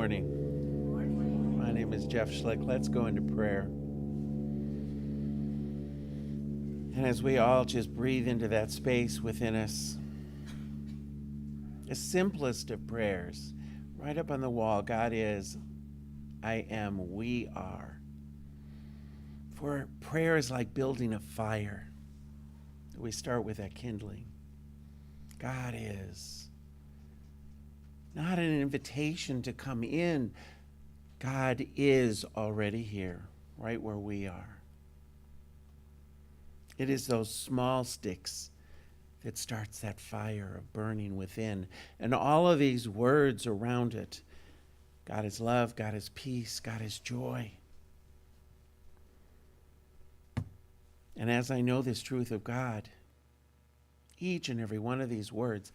morning. My name is Jeff Schlick. Let's go into prayer. And as we all just breathe into that space within us, the simplest of prayers, right up on the wall, God is, I am, we are. For prayer is like building a fire. We start with that kindling. God is. Not an invitation to come in. God is already here, right where we are. It is those small sticks that starts that fire of burning within. And all of these words around it. God is love, God is peace, God is joy. And as I know this truth of God, each and every one of these words,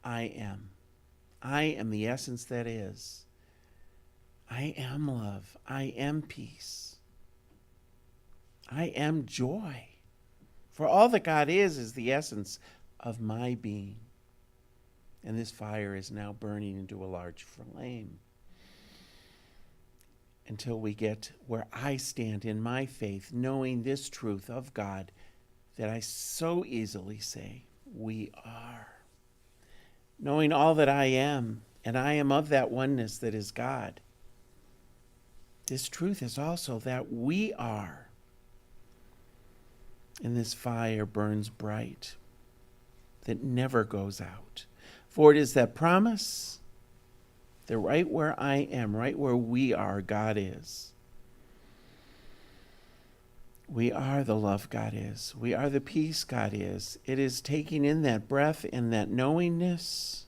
I am. I am the essence that is. I am love. I am peace. I am joy. For all that God is the essence of my being. And this fire is now burning into a large flame until we get where I stand in my faith, knowing this truth of God that I so easily say, we are. Knowing all that I am, and I am of that oneness that is God. This truth is also that we are. And this fire burns bright, that never goes out. For it is that promise that right where I am, right where we are, God is. We are the love God is. We are the peace God is. It is taking in that breath and that knowingness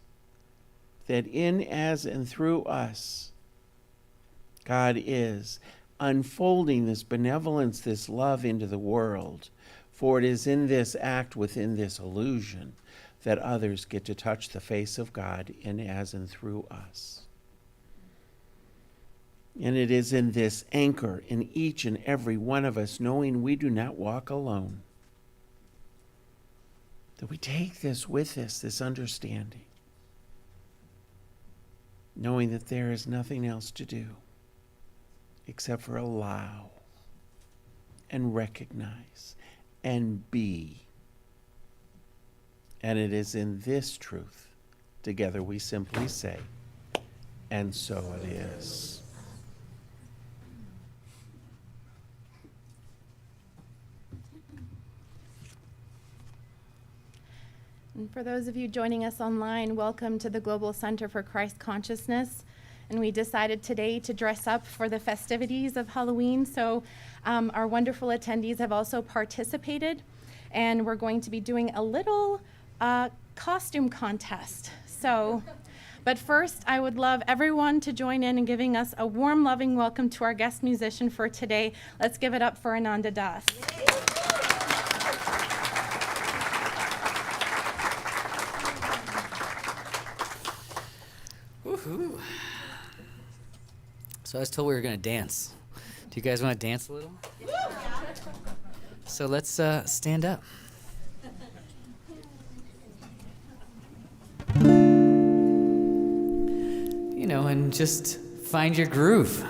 that in, as, and through us, God is unfolding this benevolence, this love into the world. For it is in this act, within this illusion, that others get to touch the face of God in, as, and through us. And it is in this anchor in each and every one of us, knowing we do not walk alone, that we take this with us, this understanding, knowing that there is nothing else to do except for allow and recognize and be. And it is in this truth, together we simply say, and so it is. And for those of you joining us online, welcome to the Global Center for Christ Consciousness. And we decided today to dress up for the festivities of Halloween. So our wonderful attendees have also participated. And we're going to be doing a little costume contest. But first, I would love everyone to join in giving us a warm, loving welcome to our guest musician for today. Let's give it up for Ananda Das. Woohoo. So I was told we were going to dance. Do you guys want to dance a little? So let's stand up. You know, and just find your groove.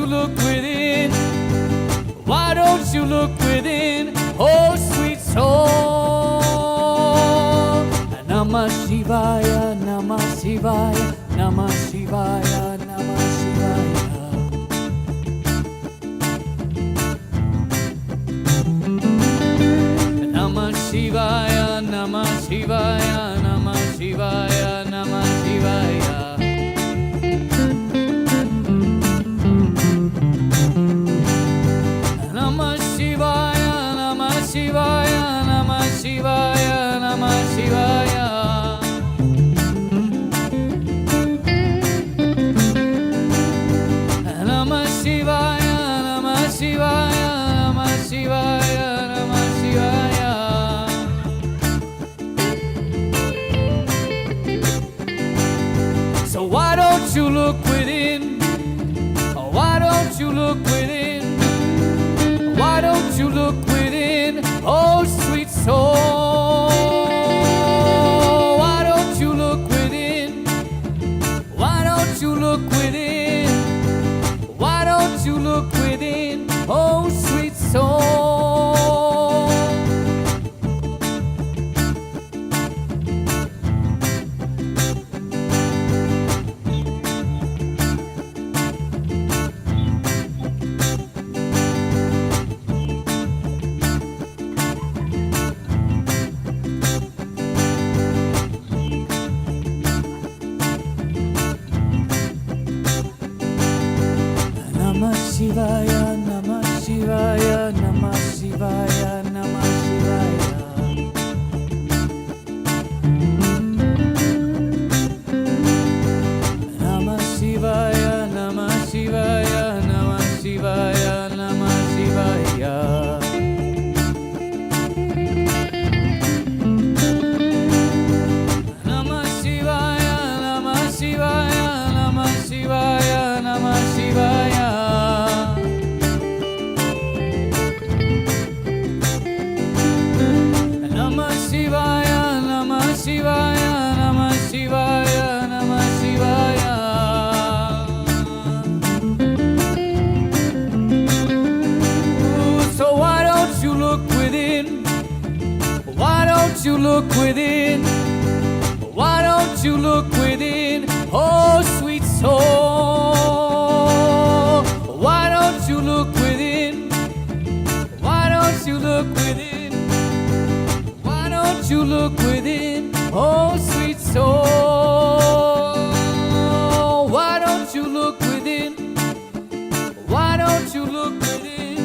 look within? Why don't you look within? Oh, sweet soul. Namah Shivaya, Namah Shivaya, Namah Shivaya, Namah Shivaya. Namah Shivaya, Namah Shivaya, Namah Shivaya, Namah Shivaya. Namah Shivaya, Namah Shivaya, Namah Shivaya, Namah Shivaya. Namah Shivaya, Namah Shivaya, Namah Shivaya, Namah Shivaya. So why don't you look within? Why don't you look within? Why don't you look within? Oh, sweet soul. Why don't you look within? Why don't you look within? Why don't you look within? Oh, sweet soul. Namah Shivaya, Namah Shivaya, Namah Shivaya, Namah Shivaya. Namah Shivaya, Namah Shivaya, Namah Shivaya, Namah Shivaya. Namah Shivaya, Namah Shivaya, Namah Shivaya, Namah Shivaya. Namah Shivaya, Namah Shivaya, Namah Shivaya, Namah Shivaya. Ooh, so why don't you look within? Why don't you look within? Why don't you look within? Oh, sweet soul. Why don't you look within? Why don't you look within? Why don't you look within? Oh, sweet soul. Why don't you look within? Why don't you look within?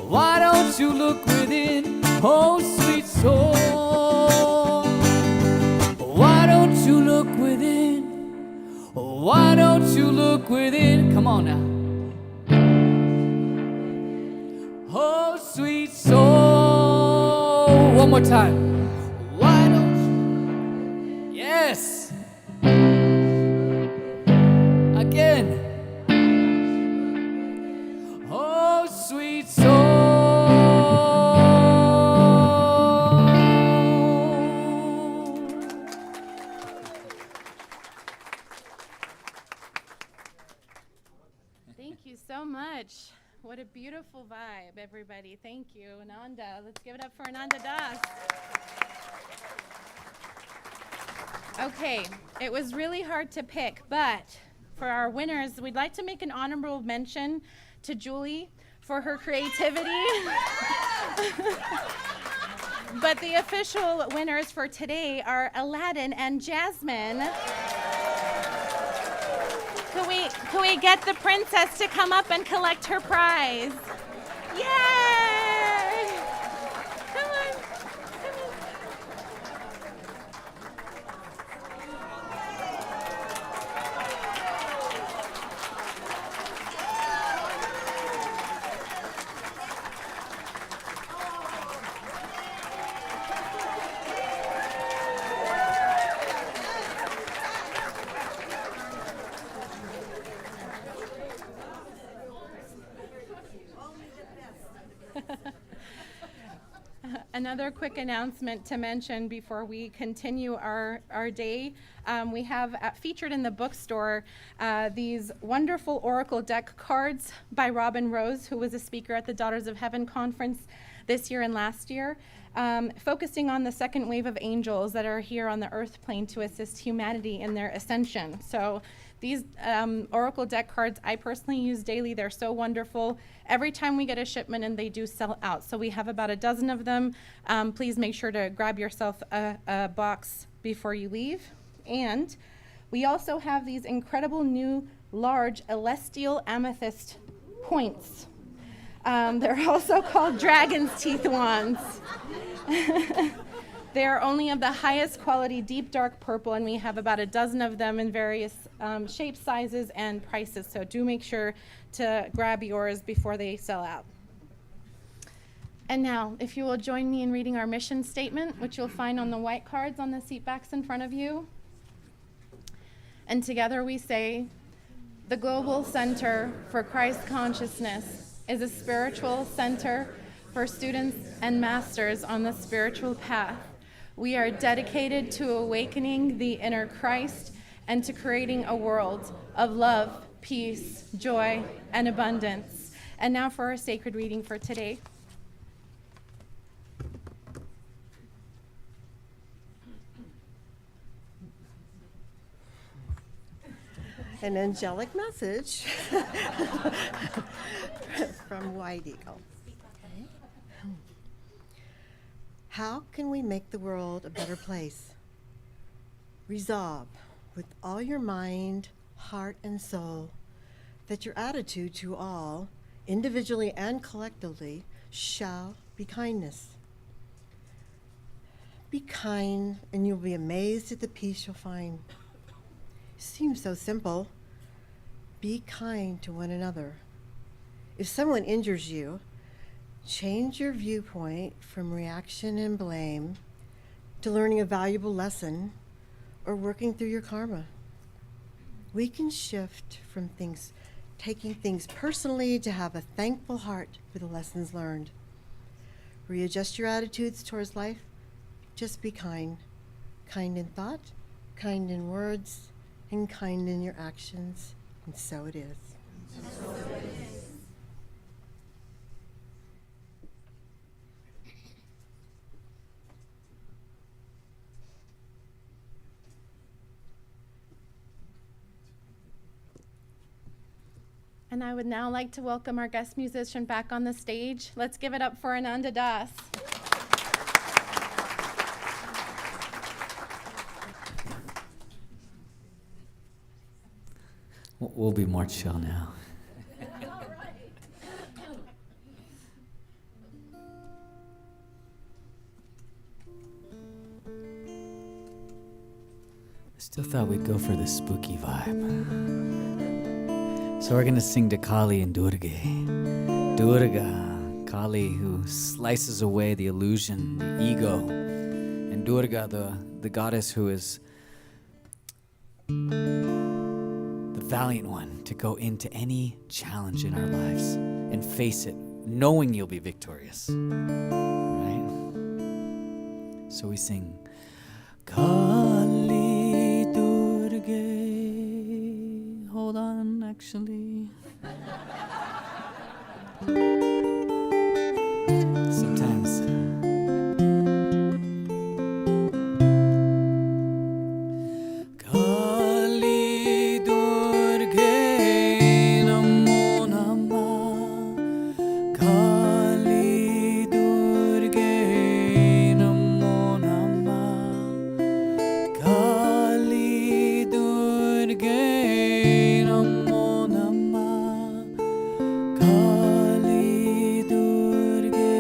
Why don't you look within? Oh, sweet soul. Why don't you look within? Why don't you look within? Come on now. Oh, sweet soul. One more time. Why don't you? Yes. Again. Oh, sweet soul. Thank you so much. What a beautiful vibe, everybody. Thank you, Ananda. Let's give it up for Ananda Das. Okay, it was really hard to pick, but for our winners, we'd like to make an honorable mention to Julie for her creativity. But the official winners for today are Aladdin and Jasmine. Can we get the princess to come up and collect her prize? Yay! Come on. Another quick announcement to mention before we continue our day. We have featured in the bookstore these wonderful Oracle deck cards by Robin Rose, who was a speaker at the Daughters of Heaven conference this year and last year, focusing on the second wave of angels that are here on the earth plane to assist humanity in their ascension. So these Oracle deck cards I personally use daily. They're so wonderful. Every time we get a shipment and they do sell out. So we have about a dozen of them. Please make sure to grab yourself a box before you leave. And we also have these incredible new large celestial amethyst points. They're also called dragon's teeth wands. They are only of the highest quality, deep dark purple, and we have about a dozen of them in various shapes, sizes, and prices. So do make sure to grab yours before they sell out. And now, if you will join me in reading our mission statement, which you'll find on the white cards on the seat backs in front of you. And together we say, the Global Center for Christ Consciousness is a spiritual center for students and masters on the spiritual path. We are dedicated to awakening the inner Christ and to creating a world of love, peace, joy, and abundance. And now for our sacred reading for today. An angelic message from White Eagle. How can we make the world a better place? Resolve with all your mind, heart, and soul that your attitude to all, individually and collectively, shall be kindness. Be kind, and you'll be amazed at the peace you'll find. It seems so simple. Be kind to one another. If someone injures you, change your viewpoint from reaction and blame to learning a valuable lesson or working through your karma. We can shift from taking things personally to have a thankful heart for the lessons learned. Readjust your attitudes towards life. Just be kind. Kind in thought, kind in words, and kind in your actions. And so it is. And I would now like to welcome our guest musician back on the stage. Let's give it up for Ananda Das. We'll be more chill now. I still thought we'd go for the spooky vibe. So we're gonna sing to Kali and Durga. Durga, Kali, who slices away the illusion, the ego, and Durga, the goddess who is the valiant one to go into any challenge in our lives and face it, knowing you'll be victorious. Right? So we sing, Kali Durga. Hold on, actually. Sometimes. Kali Durga Namo Namah. Kali Durga Namo Namah. Kali Durga Namo Namah. Kali Durga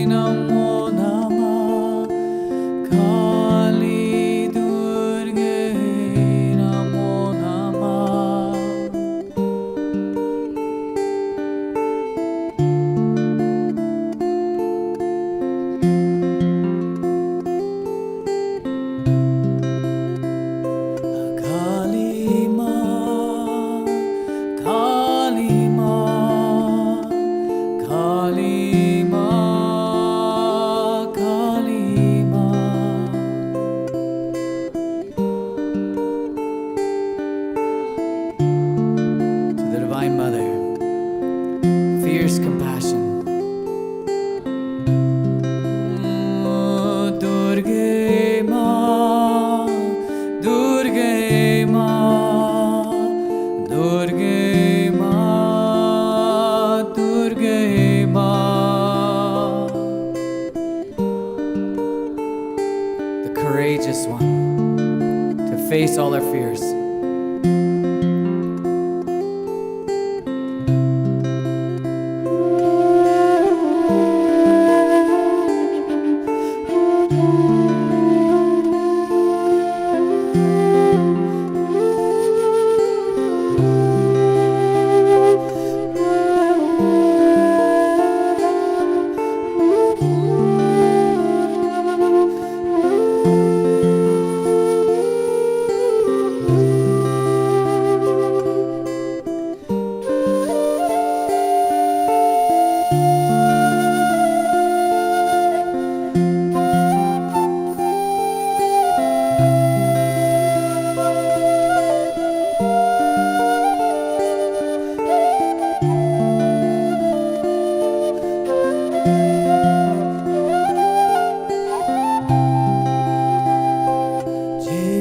Namo Namah Kali Durge Namo Namah. Kali Ma, Kali Ma, Kali Ma, Kali Ma. To the Divine Mother, fierce compassion. Durge Ma, Durge Ma, Durge Ma, Durge Ma. The courageous one to face all our fears.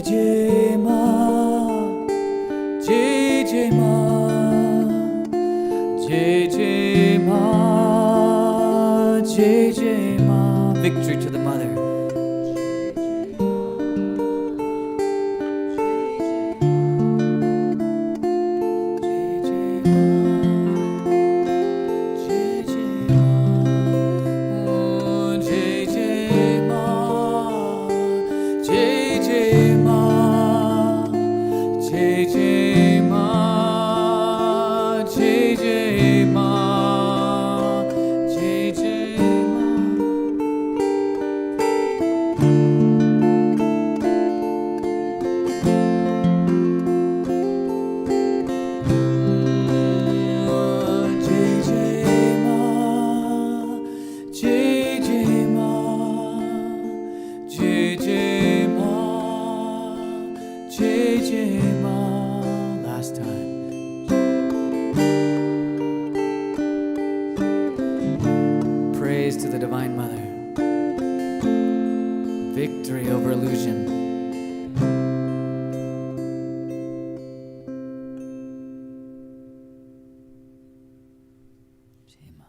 Jai Ma, Jai Ma, Jai Ma, Jai Ma. Victory to the Mother. Last time. Praise to the Divine Mother. Victory over illusion. Shema.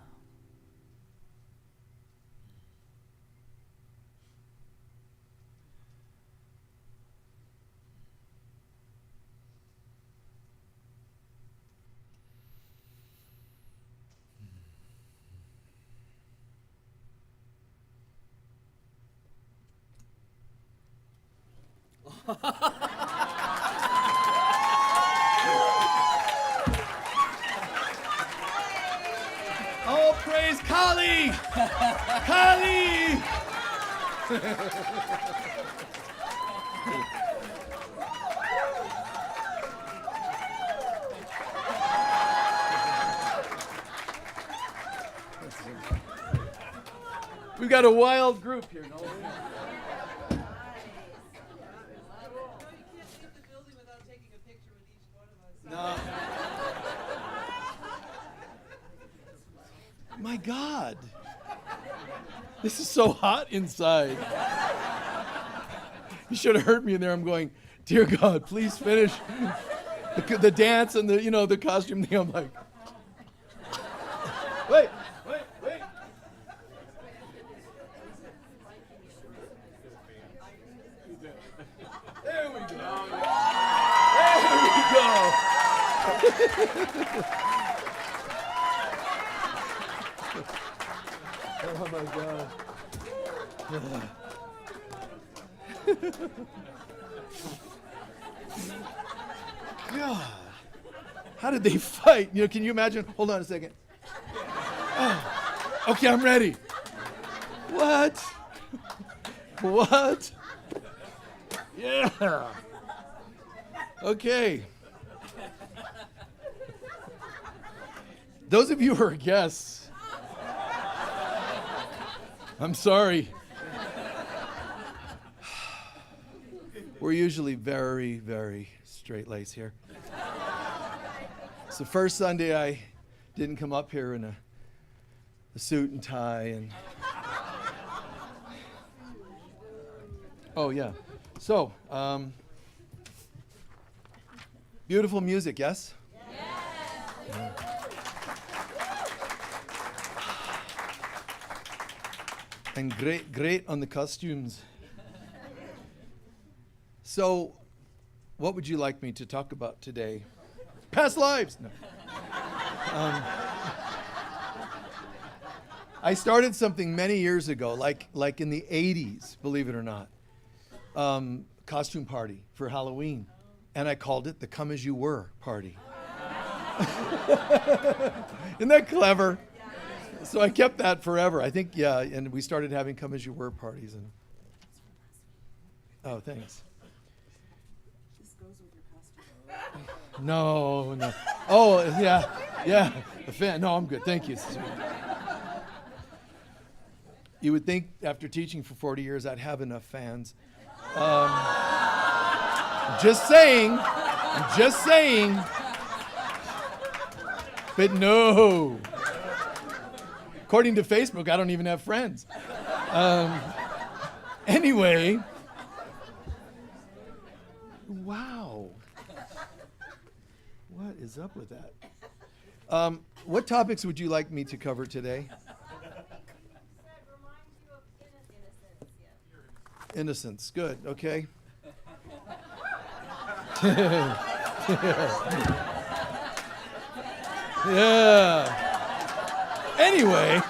Oh, praise Kali! Kali! We've got a wild group here, no? No. My God. This is so hot inside. You should have heard me in there. I'm going, dear God, please finish the dance and the costume thing. I'm like, wait. There we go. Oh my God. God. How did they fight? You know, can you imagine? Hold on a second. Oh, okay, I'm ready. What? What? Yeah. Okay. Those of you who are guests, I'm sorry. We're usually very, very straight-laced here. It's the first Sunday I didn't come up here in a suit and tie and... Oh, yeah. So, beautiful music, yes? Yeah. And great on the costumes. So, what would you like me to talk about today? Past lives! No. I started something many years ago, like in the 80s, believe it or not. Costume party for Halloween. And I called it the Come As You Were party. Isn't that clever? So I kept that forever. I think, yeah, and we started having Come As You Were parties. And oh, thanks. No. Oh, yeah. The fan. No, I'm good. Thank you. You would think after teaching for 40 years I'd have enough fans. Just saying. But no. According to Facebook, I don't even have friends. Anyway. Wow. What is up with that? What topics would you like me to cover today? Innocence. Good. Okay. Yeah. Anyway.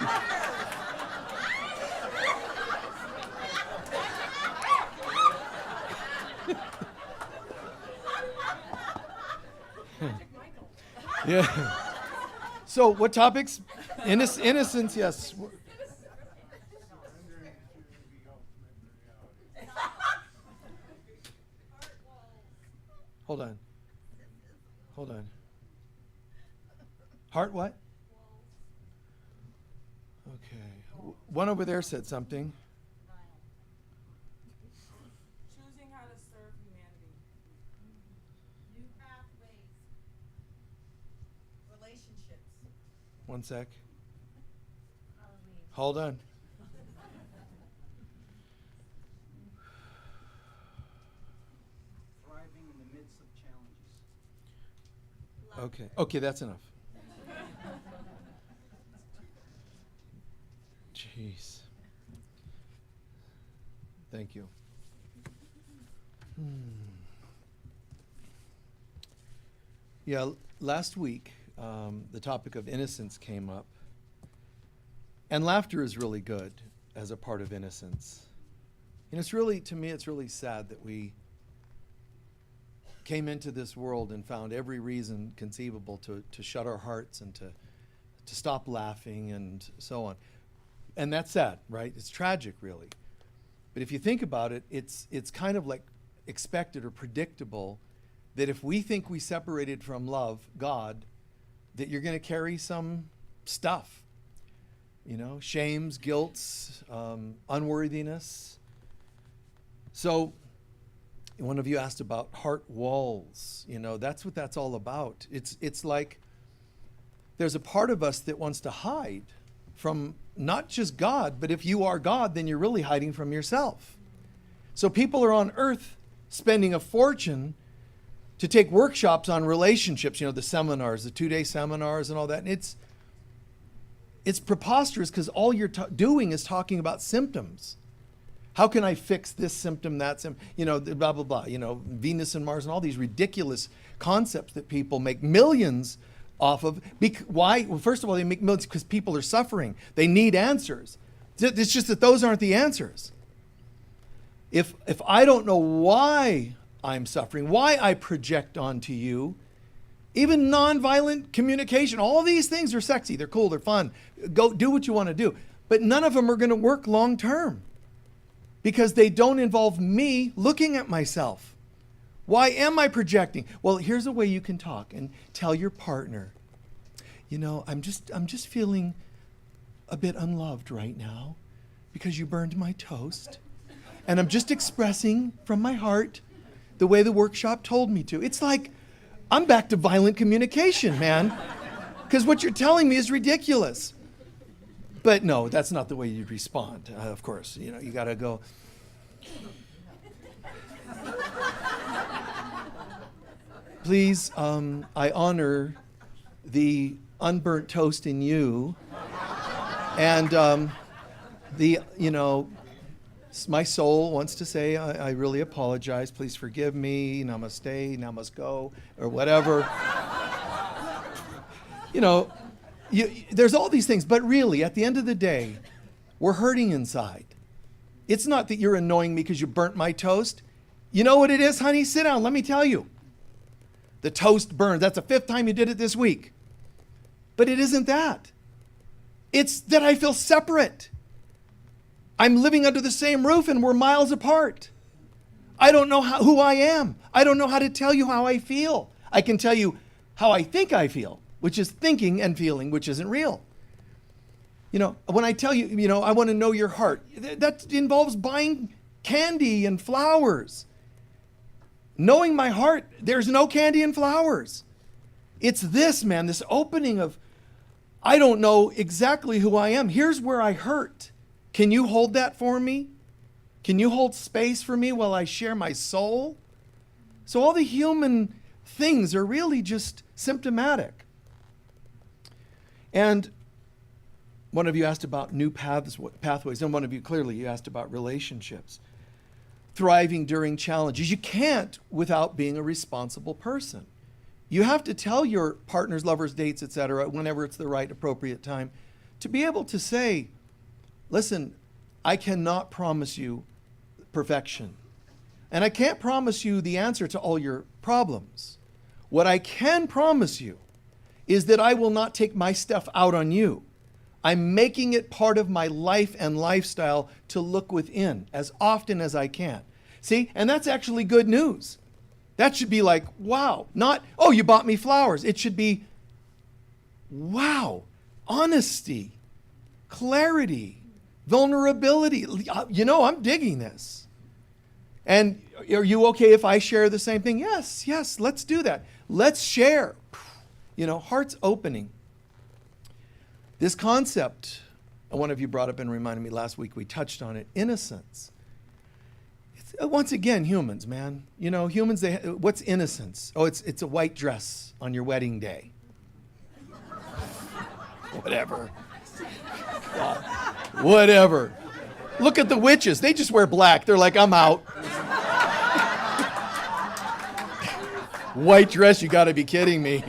Yeah. So, what topics? Innocence, yes. Hold on. Heart what? Okay. One over there said something. Choosing how to serve humanity. New pathways. Relationships. One sec. Hold on. Thriving in the midst of challenges. Okay, that's enough. Jeez. Thank you. Yeah, last week, the topic of innocence came up. And laughter is really good as a part of innocence. And it's really, to me, it's really sad that we came into this world and found every reason conceivable to shut our hearts and to stop laughing and so on. And that's sad, right? It's tragic, really. But if you think about it, it's kind of like expected or predictable that if we think we separated from love, God, that you're going to carry some stuff. You know, shames, guilts, unworthiness. So one of you asked about heart walls. You know, that's what that's all about. It's like there's a part of us that wants to hide from not just God, but if you are God, then you're really hiding from yourself. So people are on earth spending a fortune to take workshops on relationships, you know, the seminars, the 2-day seminars and all that. And it's preposterous because all you're doing is talking about symptoms. How can I fix this symptom, that symptom, you know, blah, blah, blah, you know, Venus and Mars and all these ridiculous concepts that people make millions off of. Why? Well, first of all, they make millions because people are suffering. They need answers. It's just that those aren't the answers. If I don't know why I'm suffering, why I project onto you, even nonviolent communication, all these things are sexy, they're cool, they're fun. Go do what you want to do. But none of them are going to work long term because they don't involve me looking at myself. Why am I projecting? Well, here's a way you can talk and tell your partner, you know, I'm just feeling a bit unloved right now because you burned my toast. And I'm just expressing from my heart the way the workshop told me to. It's like, I'm back to violent communication, man. Because what you're telling me is ridiculous. But no, that's not the way you respond, of course. You know, you gotta go, please, I honor the unburnt toast in you. And my soul wants to say, I really apologize. Please forgive me. Namaste. Namaste go, or whatever. There's all these things. But really, at the end of the day, we're hurting inside. It's not that you're annoying me because you burnt my toast. You know what it is, honey? Sit down. Let me tell you. The toast burned. That's the 5th time you did it this week. But it isn't that. It's that I feel separate. I'm living under the same roof and we're miles apart. I don't know who I am. I don't know how to tell you how I feel. I can tell you how I think I feel, which is thinking and feeling, which isn't real. When I tell you, I want to know your heart, that involves buying candy and flowers. Knowing my heart, there's no candy and flowers. It's this, man, this opening of, I don't know exactly who I am. Here's where I hurt. Can you hold that for me? Can you hold space for me while I share my soul? So all the human things are really just symptomatic. And one of you asked about new pathways, and one of you clearly you asked about relationships. Thriving during challenges. You can't without being a responsible person. You have to tell your partners, lovers, dates, etc., whenever it's the right, appropriate time, to be able to say, listen, I cannot promise you perfection. And I can't promise you the answer to all your problems. What I can promise you is that I will not take my stuff out on you. I'm making it part of my life and lifestyle to look within as often as I can. See, and that's actually good news. That should be like, wow, not, oh, you bought me flowers. It should be, wow, honesty, clarity, vulnerability. I'm digging this. And are you okay if I share the same thing? Yes, let's do that. Let's share. Hearts opening. This concept, one of you brought up and reminded me last week, we touched on it, innocence. Once again, humans, man. Humans, what's innocence? Oh, it's a white dress on your wedding day. Whatever. Whatever. Look at the witches. They just wear black. They're like, I'm out. White dress, you got to be kidding me.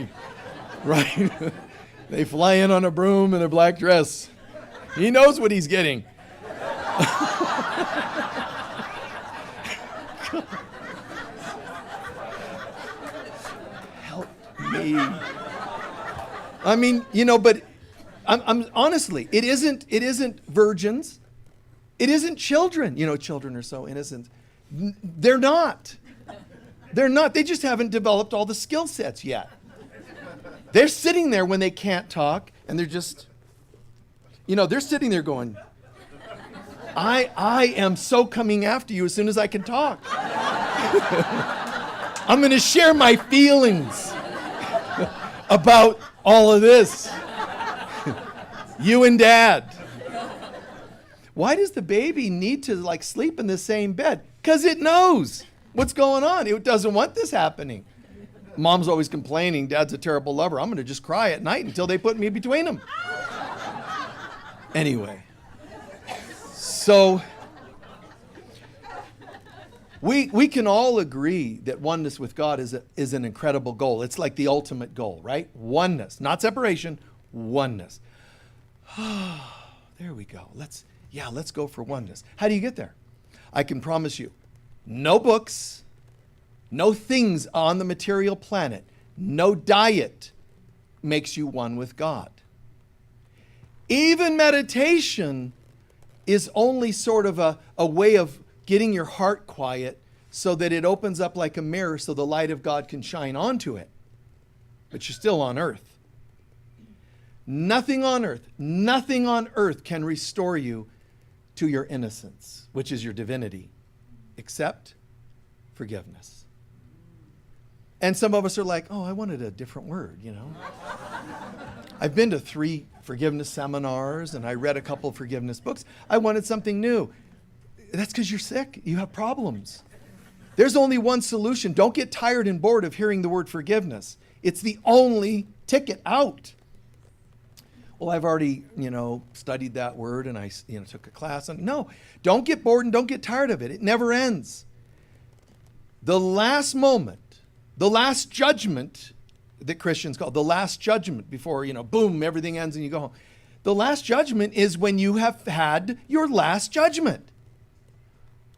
Right? They fly in on a broom in a black dress. He knows what he's getting. Help me. I mean, but I'm honestly, it isn't virgins. It isn't children. Children are so innocent. They're not. They're not. They just haven't developed all the skill sets yet. They're sitting there when they can't talk, and they're just, they're sitting there going, I am so coming after you as soon as I can talk. I'm going to share my feelings about all of this. You and Dad. Why does the baby need to sleep in the same bed? Because it knows what's going on. It doesn't want this happening. Mom's always complaining, Dad's a terrible lover. I'm going to just cry at night until they put me between them. Anyway, so we can all agree that oneness with God is an incredible goal. It's like the ultimate goal, right? Oneness, not separation, oneness. There we go. Let's go for oneness. How do you get there? I can promise you, no books, no things on the material planet, no diet makes you one with God. Even meditation is only sort of a way of getting your heart quiet so that it opens up like a mirror so the light of God can shine onto it. But you're still on earth. Nothing on earth can restore you to your innocence, which is your divinity, except forgiveness. And some of us are like, oh, I wanted a different word, you know. I've been to 3 forgiveness seminars and I read a couple of forgiveness books. I wanted something new. That's because you're sick. You have problems. There's only one solution. Don't get tired and bored of hearing the word forgiveness. It's the only ticket out. Well, I've already, studied that word and I, took a class on it. No, don't get bored and don't get tired of it. It never ends. The last moment, the last judgment that Christians call the last judgment before, boom, everything ends and you go home. The last judgment is when you have had your last judgment.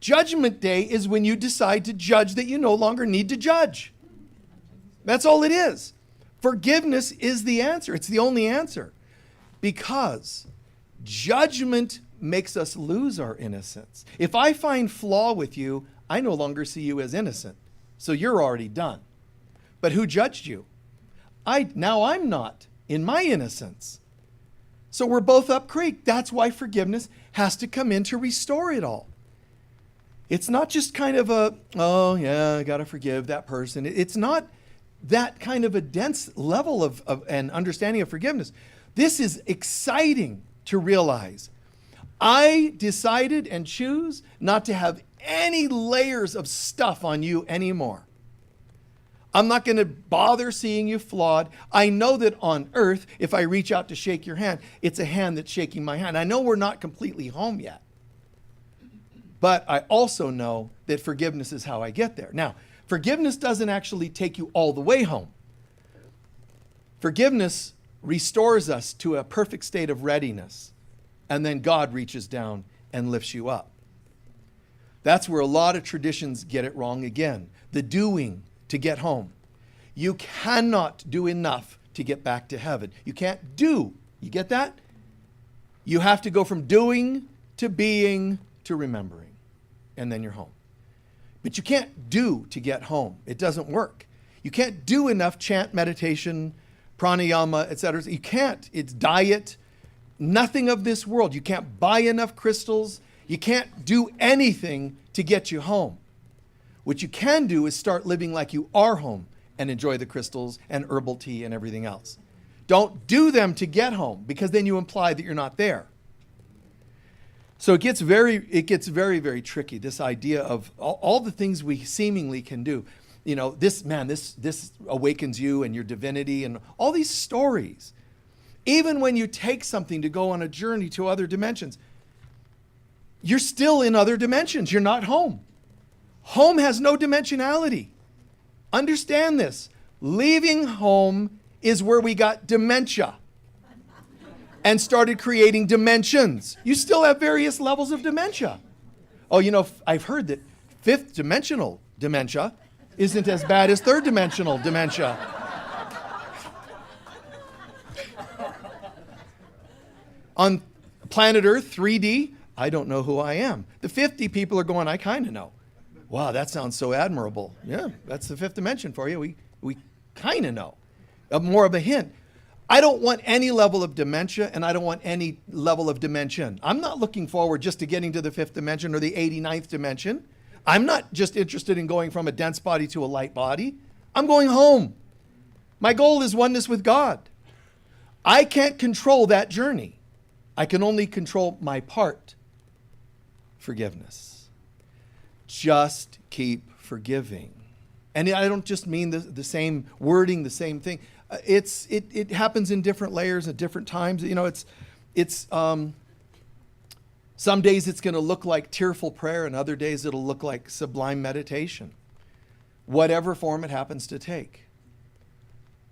Judgment day is when you decide to judge that you no longer need to judge. That's all it is. Forgiveness is the answer. It's the only answer. Because judgment makes us lose our innocence. If I find flaw with you, I no longer see you as innocent. So you're already done. But who judged you? Now I'm not in my innocence. So we're both up creek. That's why forgiveness has to come in to restore it all. It's not just kind of I got to forgive that person. It's not that kind of a dense level of and understanding of forgiveness. This is exciting to realize. I decided and choose not to have any layers of stuff on you anymore. I'm not going to bother seeing you flawed. I know that on earth, if I reach out to shake your hand, it's a hand that's shaking my hand. I know we're not completely home yet. But I also know that forgiveness is how I get there. Now, forgiveness doesn't actually take you all the way home. Forgiveness restores us to a perfect state of readiness. And then God reaches down and lifts you up. That's where a lot of traditions get it wrong again. The doing to get home. You cannot do enough to get back to heaven. You can't do. You get that? You have to go from doing to being to remembering. And then you're home. But you can't do to get home. It doesn't work. You can't do enough chant, meditation, pranayama, etc. You can't. It's diet. Nothing of this world. You can't buy enough crystals. You can't do anything to get you home. What you can do is start living like you are home and enjoy the crystals and herbal tea and everything else. Don't do them to get home because then you imply that you're not there. So it gets very, very tricky, this idea of all the things we seemingly can do. This awakens you and your divinity and all these stories. Even when you take something to go on a journey to other dimensions, you're still in other dimensions. You're not home. Home has no dimensionality. Understand this. Leaving home is where we got dementia and started creating dimensions. You still have various levels of dementia. Oh, I've heard that 5th dimensional dementia isn't as bad as 3rd dimensional dementia. On planet Earth, 3D, I don't know who I am. The 50 people are going, I kind of know. Wow, that sounds so admirable. Yeah, that's the 5th dimension for you. We kind of know. More of a hint. I don't want any level of dementia, and I don't want any level of dimension. I'm not looking forward just to getting to the 5th dimension or the 89th dimension. I'm not just interested in going from a dense body to a light body. I'm going home. My goal is oneness with God. I can't control that journey. I can only control my part. Forgiveness. Just keep forgiving. And I don't just mean the same wording, the same thing. It happens in different layers at different times. Some days it's going to look like tearful prayer, and other days it'll look like sublime meditation. Whatever form it happens to take.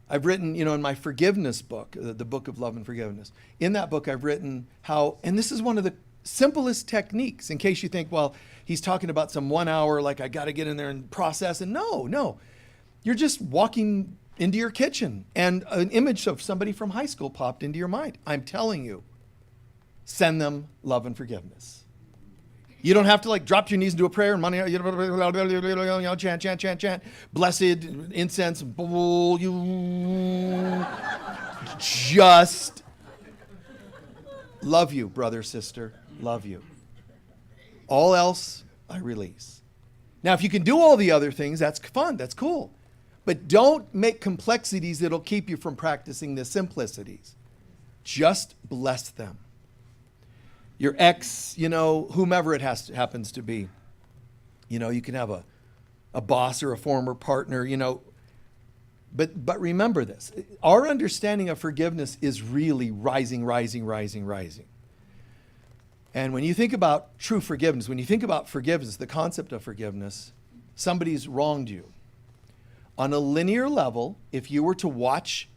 I've written, in my forgiveness book, the book of love and forgiveness. In that book, I've written how, and this is one of the simplest techniques, in case you think, well, he's talking about some 1 hour, like I got to get in there and process. And no. You're just walking into your kitchen and an image of somebody from high school popped into your mind. I'm telling you, send them love and forgiveness. You don't have to like drop to your knees and do a prayer and money, chant, blessed incense, you just love you, brother, sister, love you. All else, I release. Now, if you can do all the other things, that's fun, that's cool. But don't make complexities that'll keep you from practicing the simplicities. Just bless them. Your ex, whomever it happens to be. You can have a boss or a former partner, But remember this. Our understanding of forgiveness is really rising. And when you think about true forgiveness, when you think about forgiveness, the concept of forgiveness, somebody's wronged you. On a linear level, if you were to watch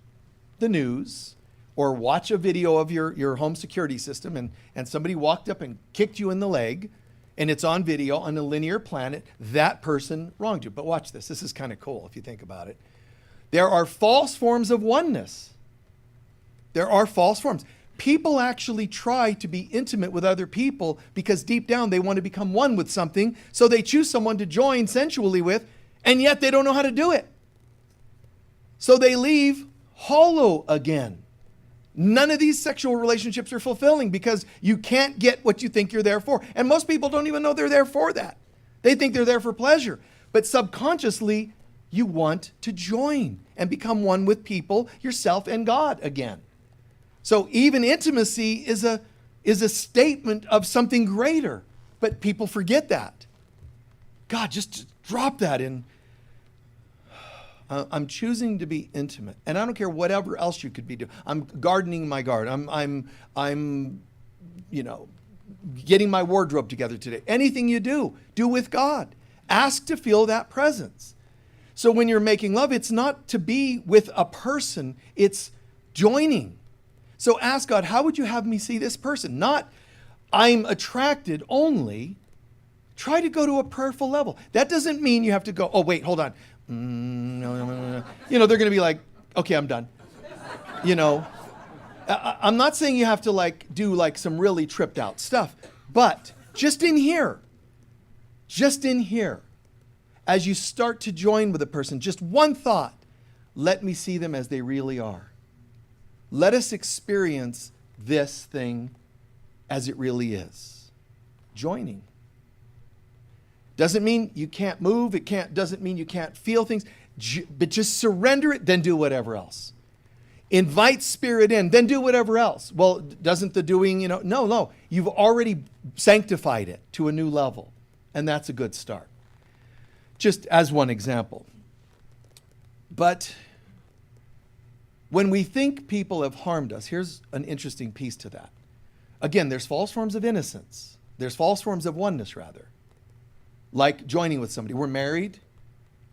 the news or watch a video of your home security system and somebody walked up and kicked you in the leg and it's on video on a linear planet, that person wronged you. But watch this. This is kind of cool if you think about it. There are false forms of oneness. There are false forms. People actually try to be intimate with other people because deep down they want to become one with something, so they choose someone to join sensually with, and yet they don't know how to do it. So they leave hollow again. None of these sexual relationships are fulfilling because you can't get what you think you're there for. And most people don't even know they're there for that. They think they're there for pleasure. But subconsciously, you want to join and become one with people, yourself, and God again. So even intimacy is a statement of something greater. But people forget that. God, just drop that in. I'm choosing to be intimate, and I don't care whatever else you could be doing. I'm gardening my garden. I'm getting my wardrobe together today. Anything you do with God. Ask to feel that presence. So when you're making love, it's not to be with a person, it's joining. So ask God, how would you have me see this person? Not, I'm attracted only. Try to go to a prayerful level. That doesn't mean you have to go, oh, wait, hold on. No. They're going to be like, okay, I'm done. I'm not saying you have to do some really tripped out stuff, but just in here, as you start to join with a person, just one thought, let me see them as they really are. Let us experience this thing as it really is. Joining. Doesn't mean you can't move. Doesn't mean you can't feel things. But just surrender it, then do whatever else. Invite spirit in, then do whatever else. Well, doesn't the doing, no. You've already sanctified it to a new level. And that's a good start. Just as one example. But when we think people have harmed us, here's an interesting piece to that. Again, there's false forms of innocence. There's false forms of oneness, rather. Like joining with somebody. We're married.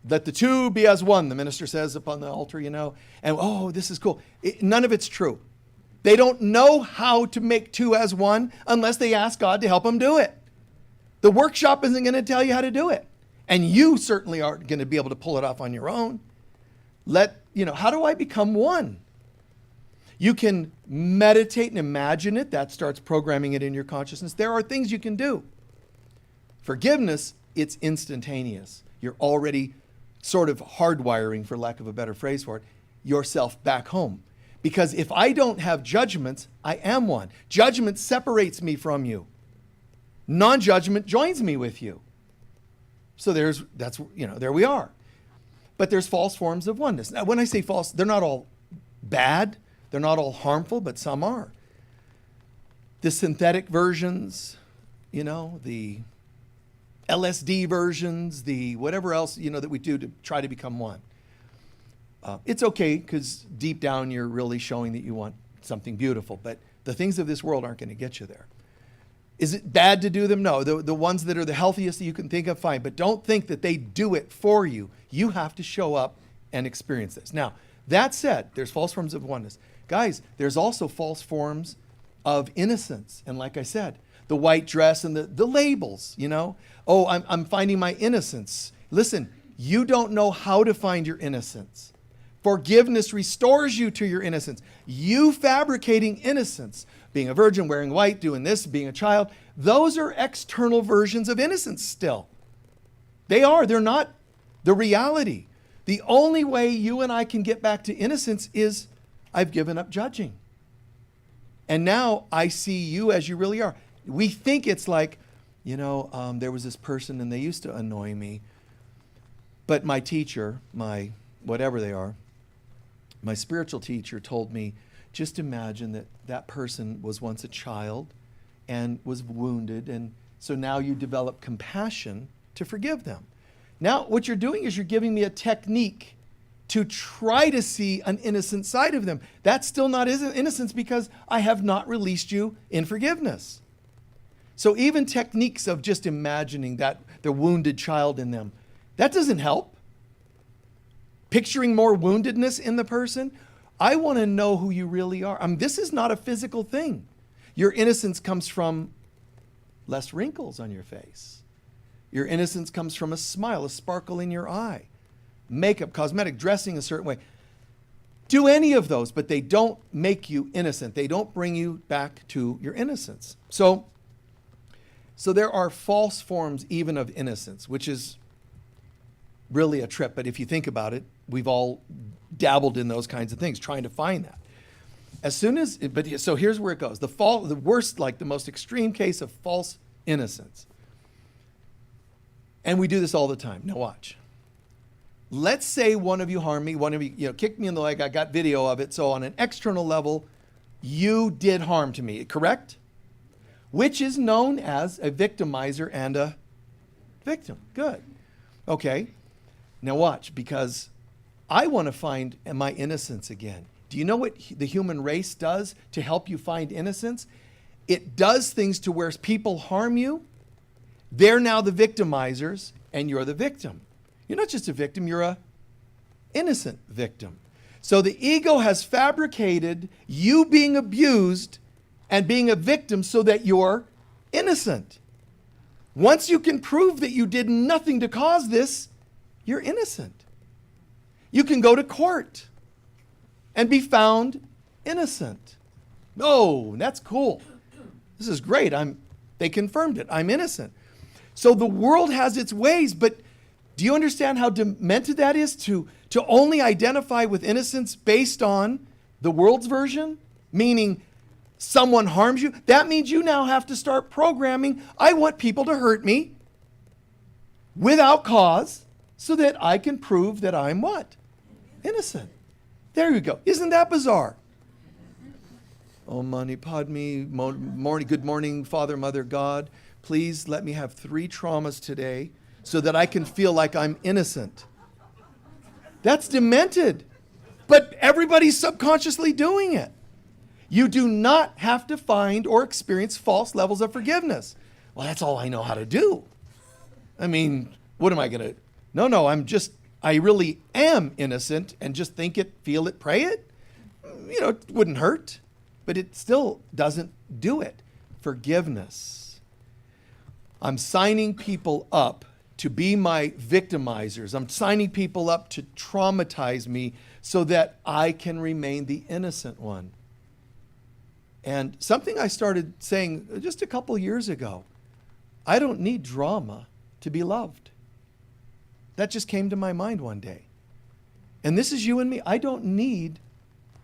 Let the two be as one, the minister says upon the altar, and oh, this is cool. None of it's true. They don't know how to make two as one unless they ask God to help them do it. The workshop isn't going to tell you how to do it. And you certainly aren't going to be able to pull it off on your own. How do I become one? You can meditate and imagine it. That starts programming it in your consciousness. There are things you can do. Forgiveness, it's instantaneous. You're already sort of hardwiring, for lack of a better phrase for it, yourself back home. Because if I don't have judgments, I am one. Judgment separates me from you. Non-judgment joins me with you. So there we are. But there's false forms of oneness. Now, when I say false, they're not all bad. They're not all harmful, but some are. The synthetic versions, the LSD versions, the whatever else, that we do to try to become one. It's okay because deep down you're really showing that you want something beautiful, but the things of this world aren't going to get you there. Is it bad to do them? No. The ones that are the healthiest that you can think of, fine. But don't think that they do it for you. You have to show up and experience this. Now, That said, there's false forms of oneness. Guys, there's also false forms of innocence. And like I said, the white dress and the labels, you know. Oh, I'm finding my innocence. Listen, you don't know how to find your innocence. Forgiveness restores you to your innocence. You fabricating innocence, being a virgin, wearing white, doing this, being a child, those are external versions of innocence still. They are. They're not the reality. The only way you and I can get back to innocence is I've given up judging. And now I see you as you really are. We think it's like, you know, there was this person and they used to annoy me. But my teacher, my whatever they are, my spiritual teacher told me, just imagine that that person was once a child and was wounded. And so now you develop compassion to forgive them. Now what you're doing is you're giving me a technique to try to see an innocent side of them. That's still not innocence because I have not released you in forgiveness. So even techniques of just imagining that the wounded child in them, that doesn't help. Picturing more woundedness in the person, I want to know who you really are. This is not a physical thing. Your innocence comes from less wrinkles on your face. Your innocence comes from a smile, a sparkle in your eye. Makeup, cosmetic, dressing a certain way. Do any of those, but they don't make you innocent. They don't bring you back to your innocence. So there are false forms even of innocence, which is really a trip. But if you think about it, we've all dabbled in those kinds of things, trying to find that. So here's where it goes. The worst, like the most extreme case of false innocence. And we do this all the time. Now watch. Let's say one of you harmed me, one of you, kicked me in the leg. I got video of it. So on an external level, you did harm to me, correct? Which is known as a victimizer and a victim. Good. Okay. Now watch, because I want to find my innocence again. Do you know what the human race does to help you find innocence? It does things to where people harm you. They're now the victimizers and you're the victim. You're not just a victim, you're a innocent victim. So the ego has fabricated you being abused and being a victim so that you're innocent. Once you can prove that you did nothing to cause this, you're innocent. You can go to court and be found innocent. Oh, that's cool. This is great. They confirmed it. I'm innocent. So the world has its ways, but do you understand how demented that is to only identify with innocence based on the world's version? Meaning someone harms you. That means you now have to start programming. I want people to hurt me without cause so that I can prove that I'm what? Innocent. There you go. Isn't that bizarre? Om Mani Padme, good morning, Father, Mother, God. Please let me have 3 traumas today so that I can feel like I'm innocent. That's demented. But everybody's subconsciously doing it. You do not have to find or experience false levels of forgiveness. Well, that's all I know how to do. I mean, what am I going to... No, I really am innocent and just think it, feel it, pray it. It wouldn't hurt, but it still doesn't do it. Forgiveness. I'm signing people up to be my victimizers. I'm signing people up to traumatize me so that I can remain the innocent one. And something I started saying just a couple years ago, I don't need drama to be loved. That just came to my mind one day. And this is you and me. I don't need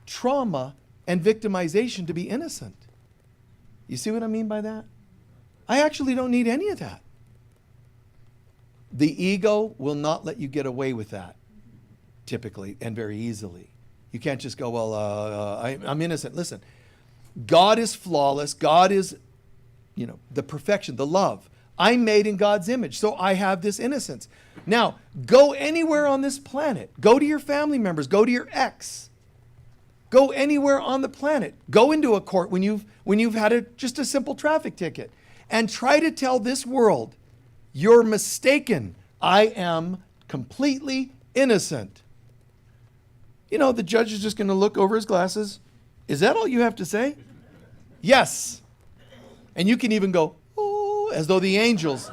trauma and victimization to be innocent. You see what I mean by that? I actually don't need any of that. The ego will not let you get away with that, typically, and very easily. You can't just go, well, I'm innocent. Listen, God is flawless. God is, the perfection, the love. I'm made in God's image, so I have this innocence. Now, go anywhere on this planet. Go to your family members. Go to your ex. Go anywhere on the planet. Go into a court when you've had just a simple traffic ticket, and try to tell this world, you're mistaken. I am completely innocent. the judge is just going to look over his glasses. Is that all you have to say? Yes. And you can even go, oh, as though the angels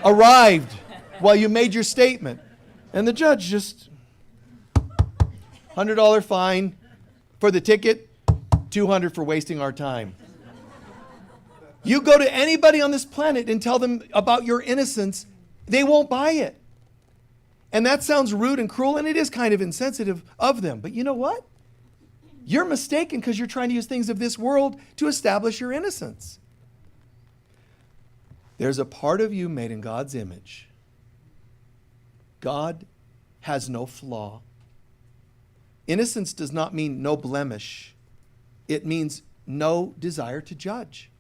arrived while you made your statement. And the judge just, $100 fine for the ticket, $200 for wasting our time. You go to anybody on this planet and tell them about your innocence, they won't buy it. And that sounds rude and cruel, and it is kind of insensitive of them. But you know what? You're mistaken because you're trying to use things of this world to establish your innocence. There's a part of you made in God's image. God has no flaw. Innocence does not mean no blemish. It means no desire to judge.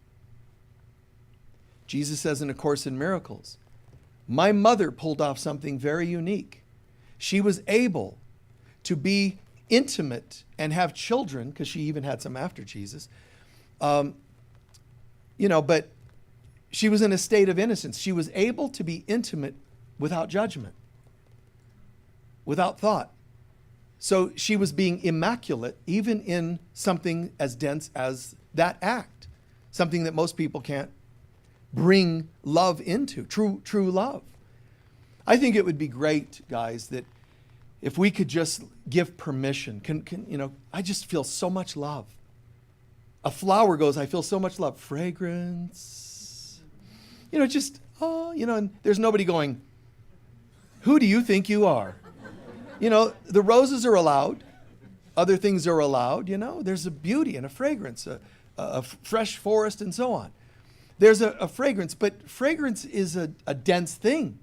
Jesus says in A Course in Miracles, my mother pulled off something very unique. She was able to be intimate and have children, because she even had some after Jesus. But she was in a state of innocence. She was able to be intimate without judgment, without thought. So she was being immaculate, even in something as dense as that act, something that most people can't bring love into, true love. I think it would be great, guys, that if we could just give permission. I just feel so much love. A flower goes, I feel so much love. Fragrance. And there's nobody going, who do you think you are? The roses are allowed. Other things are allowed, There's a beauty and a fragrance, a fresh forest and so on. There's a fragrance, but fragrance is a dense thing.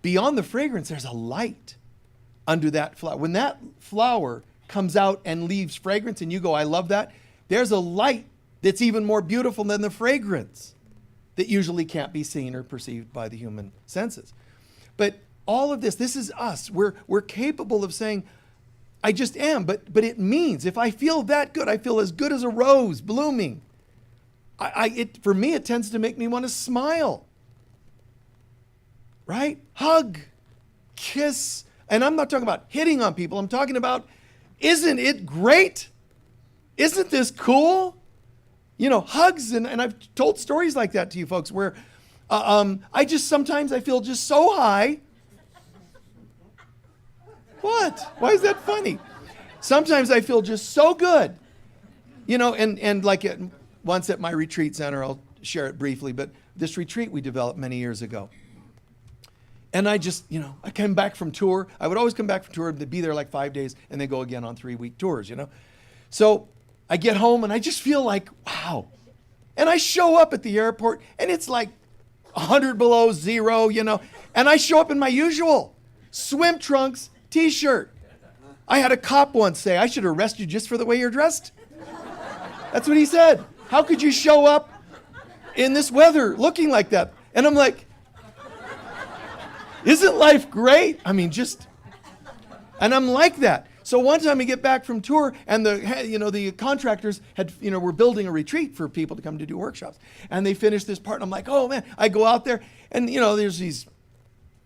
Beyond the fragrance, there's a light under that flower. When that flower comes out and leaves fragrance and you go, I love that, there's a light that's even more beautiful than the fragrance that usually can't be seen or perceived by the human senses. But all of this is us. We're capable of saying, I just am, but it means if I feel that good, I feel as good as a rose blooming. For me, it tends to make me want to smile. Right? Hug, kiss. And I'm not talking about hitting on people. I'm talking about, isn't it great? Isn't this cool? Hugs. And I've told stories like that to you folks where sometimes I feel just so high. What? Why is that funny? Sometimes I feel just so good. And like once at my retreat center, I'll share it briefly, but this retreat we developed many years ago. And I just, I came back from tour. I would always come back from tour and be there like 5 days and then go again on 3-week tours, So I get home and I just feel like, wow. And I show up at the airport and it's like 100 below zero, and I show up in my usual swim trunks, t-shirt. I had a cop once say, I should arrest you just for the way you're dressed. That's what he said. How could you show up in this weather looking like that? And I'm like, isn't life great? And I'm like that. So one time we get back from tour and the contractors were building a retreat for people to come to do workshops. And they finished this part and I'm like, oh man, I go out there and there's these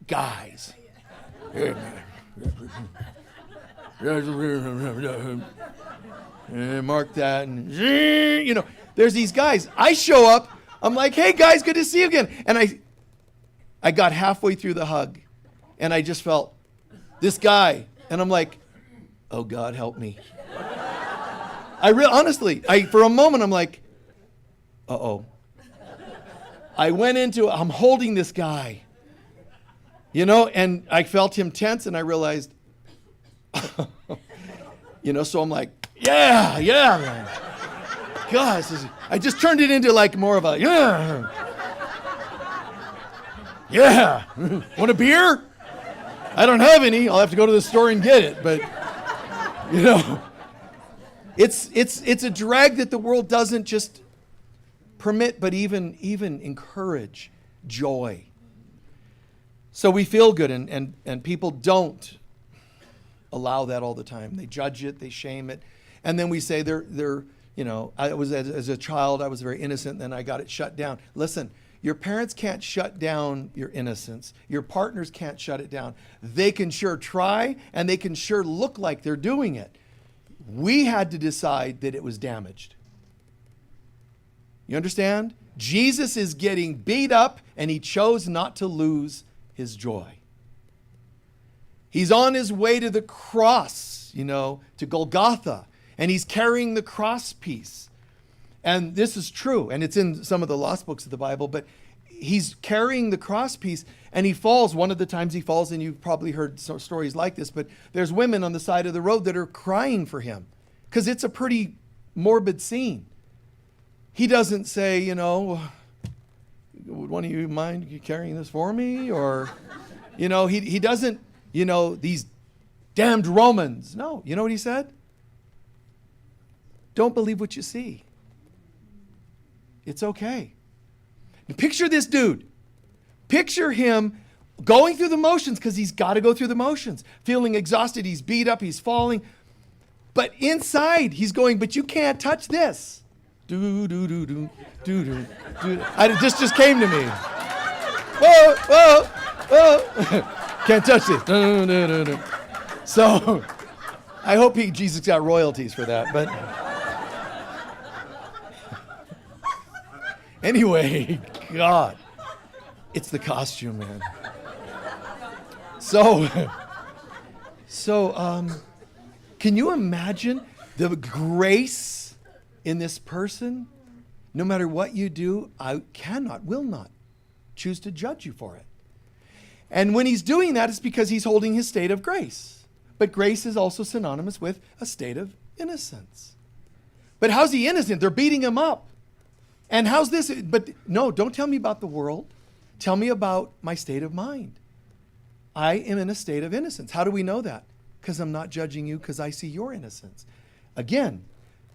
guys. Mark that and there's these guys. I show up, I'm like, hey guys, good to see you again. And I got halfway through the hug and I just felt this guy and I'm like, oh God, help me. Honestly, for a moment I'm like, uh-oh. I'm holding this guy, and I felt him tense and I realized, so I'm like, yeah, man. God, I just turned it into like more of a, yeah. Want a beer? I don't have any. I'll have to go to the store and get it. But, it's a drag that the world doesn't just permit, but even encourage joy. So we feel good, and people don't allow that all the time. They judge it, they shame it, and then we say they're I was as a child I was very innocent, then I got it shut down. Listen, Your parents can't shut down your innocence. Your partners can't shut it down. They can sure try, and they can sure look like they're doing it. We had to decide that it was damaged. You understand? Jesus is getting beat up, and he chose not to lose his joy. He's on his way to the cross, to Golgotha, and he's carrying the cross piece. And this is true, and it's in some of the lost books of the Bible, but he's carrying the cross piece, and he falls. One of the times he falls, and you've probably heard stories like this, but there's women on the side of the road that are crying for him because it's a pretty morbid scene. He doesn't say, would one of you mind carrying this for me? Or, he doesn't, these damned Romans. No, you know what he said? Don't believe what you see. It's okay. Now picture this dude. Picture him going through the motions, because he's got to go through the motions, feeling exhausted, he's beat up, he's falling. But inside, he's going, but you can't touch this. Do, do, do, do, do, do, do. This just came to me. Whoa, whoa, whoa. Can't touch this. Do, do, do, do. So, I hope Jesus got royalties for that, but... Anyway, God, it's the costume, man. So, can you imagine the grace in this person? No matter what you do, I will not choose to judge you for it. And when he's doing that, it's because he's holding his state of grace. But grace is also synonymous with a state of innocence. But how's he innocent? They're beating him up. And how's this? But no, don't tell me about the world. Tell me about my state of mind. I am in a state of innocence. How do we know that? Because I'm not judging you, because I see your innocence. Again,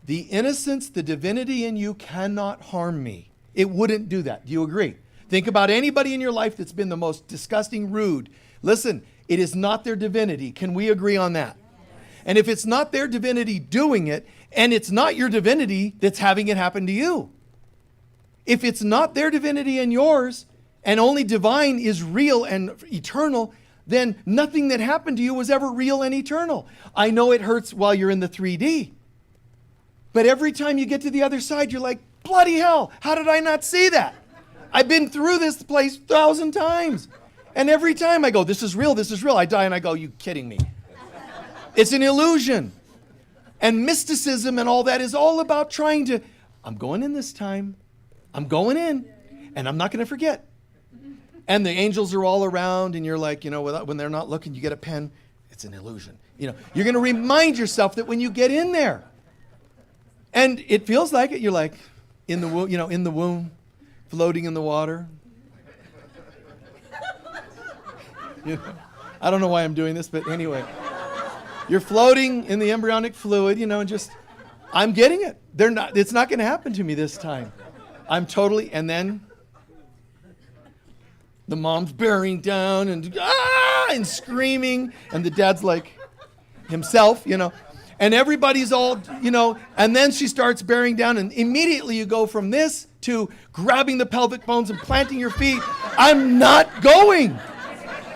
the innocence, the divinity in you cannot harm me. It wouldn't do that. Do you agree? Think about anybody in your life that's been the most disgusting, rude. Listen, it is not their divinity. Can we agree on that? And if it's not their divinity doing it, and it's not your divinity that's having it happen to you, if it's not their divinity and yours, and only divine is real and eternal, then nothing that happened to you was ever real and eternal. I know it hurts while you're in the 3D, but every time you get to the other side, you're like, bloody hell, how did I not see that? I've been through this place 1,000 times. And every time I go, this is real, I die, and I go, you kidding me? It's an illusion. And mysticism and all that is all about trying to, I'm going in this time. I'm going in, and I'm not going to forget. And the angels are all around, and you're like, when they're not looking, you get a pen. It's an illusion. You're going to remind yourself that when you get in there, and it feels like it, you're like in the womb, floating in the water. I don't know why I'm doing this, but anyway, you're floating in the embryonic fluid, and just, I'm getting it. It's not going to happen to me this time. I'm totally, and then the mom's bearing down and screaming, and the dad's like himself, and everybody's all, and then she starts bearing down, and immediately you go from this to grabbing the pelvic bones and planting your feet. I'm not going.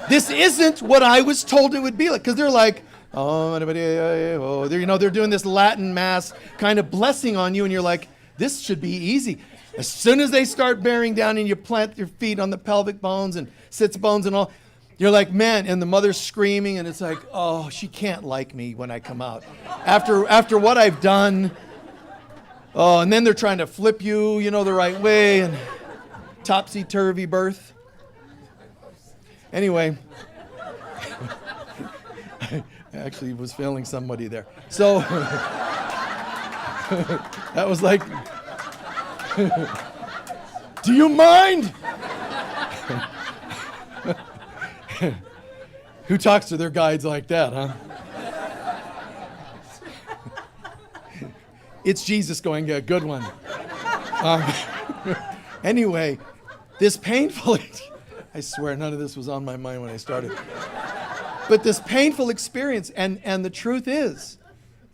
This isn't what I was told it would be like, because they're like, they're doing this Latin mass kind of blessing on you, and you're like, this should be easy. As soon as they start bearing down and you plant your feet on the pelvic bones and sits bones and all, you're like, man, and the mother's screaming, and it's like, oh, she can't like me when I come out. After what I've done, oh, and then they're trying to flip you, the right way, and topsy-turvy birth. Anyway, I actually was failing somebody there. So, that was like... Do you mind? Who talks to their guides like that, huh? It's Jesus going, a good one. Anyway, this painful, I swear none of this was on my mind when I started. But this painful experience, and the truth is,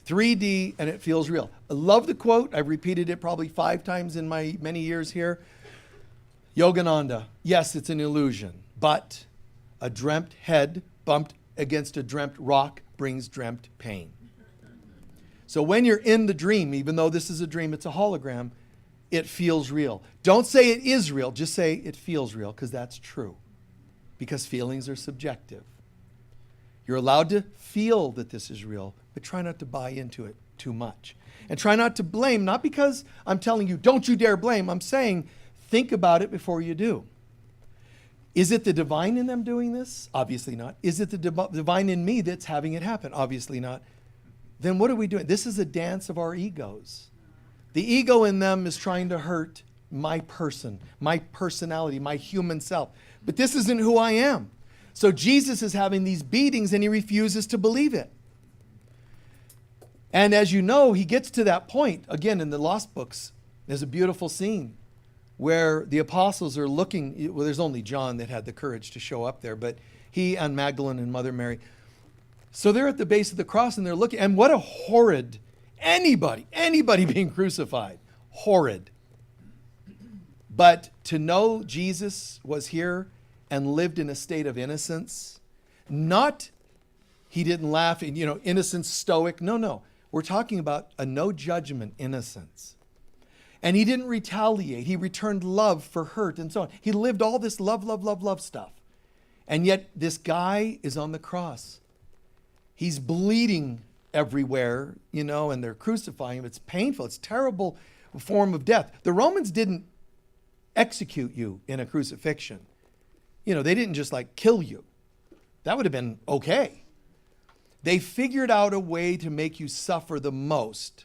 3D, and it feels real. I love the quote. I've repeated it probably 5 times in my many years here. Yogananda, yes, it's an illusion, but a dreamt head bumped against a dreamt rock brings dreamt pain. So when you're in the dream, even though this is a dream, it's a hologram, it feels real. Don't say it is real, just say it feels real, because that's true. Because feelings are subjective. You're allowed to feel that this is real, but try not to buy into it too much. And try not to blame, not because I'm telling you, don't you dare blame. I'm saying, think about it before you do. Is it the divine in them doing this? Obviously not. Is it the divine in me that's having it happen? Obviously not. Then what are we doing? This is a dance of our egos. The ego in them is trying to hurt my person, my personality, my human self. But this isn't who I am. So Jesus is having these beatings and he refuses to believe it. And as you know, he gets to that point. Again, in the Lost Books, there's a beautiful scene where the apostles are looking. Well, there's only John that had the courage to show up there, but he and Magdalene and Mother Mary. So they're at the base of the cross and they're looking. And what a horrid, anybody being crucified. Horrid. But to know Jesus was here and lived in a state of innocence, not he didn't laugh, and innocence, stoic. No. We're talking about a no judgment innocence. And he didn't retaliate. He returned love for hurt and so on. He lived all this love stuff. And yet this guy is on the cross. He's bleeding everywhere, and they're crucifying him. It's painful. It's a terrible form of death. The Romans didn't execute you in a crucifixion. They didn't just kill you. That would have been okay. They figured out a way to make you suffer the most,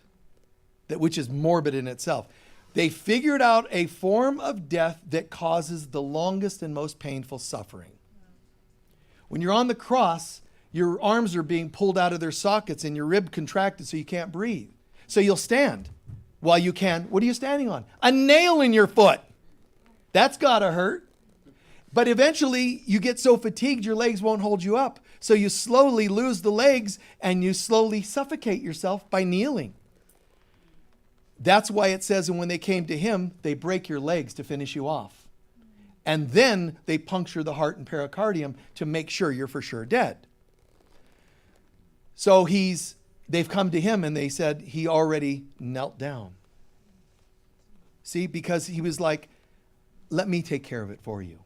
which is morbid in itself. They figured out a form of death that causes the longest and most painful suffering. When you're on the cross, your arms are being pulled out of their sockets and your rib contracted so you can't breathe. So you'll stand while you can. What are you standing on? A nail in your foot. That's gotta hurt. But eventually you get so fatigued your legs won't hold you up. So you slowly lose the legs and you slowly suffocate yourself by kneeling. That's why it says, and when they came to him, they break your legs to finish you off. And then they puncture the heart and pericardium to make sure you're for sure dead. So they've come to him and they said he already knelt down. See, because he was like, let me take care of it for you.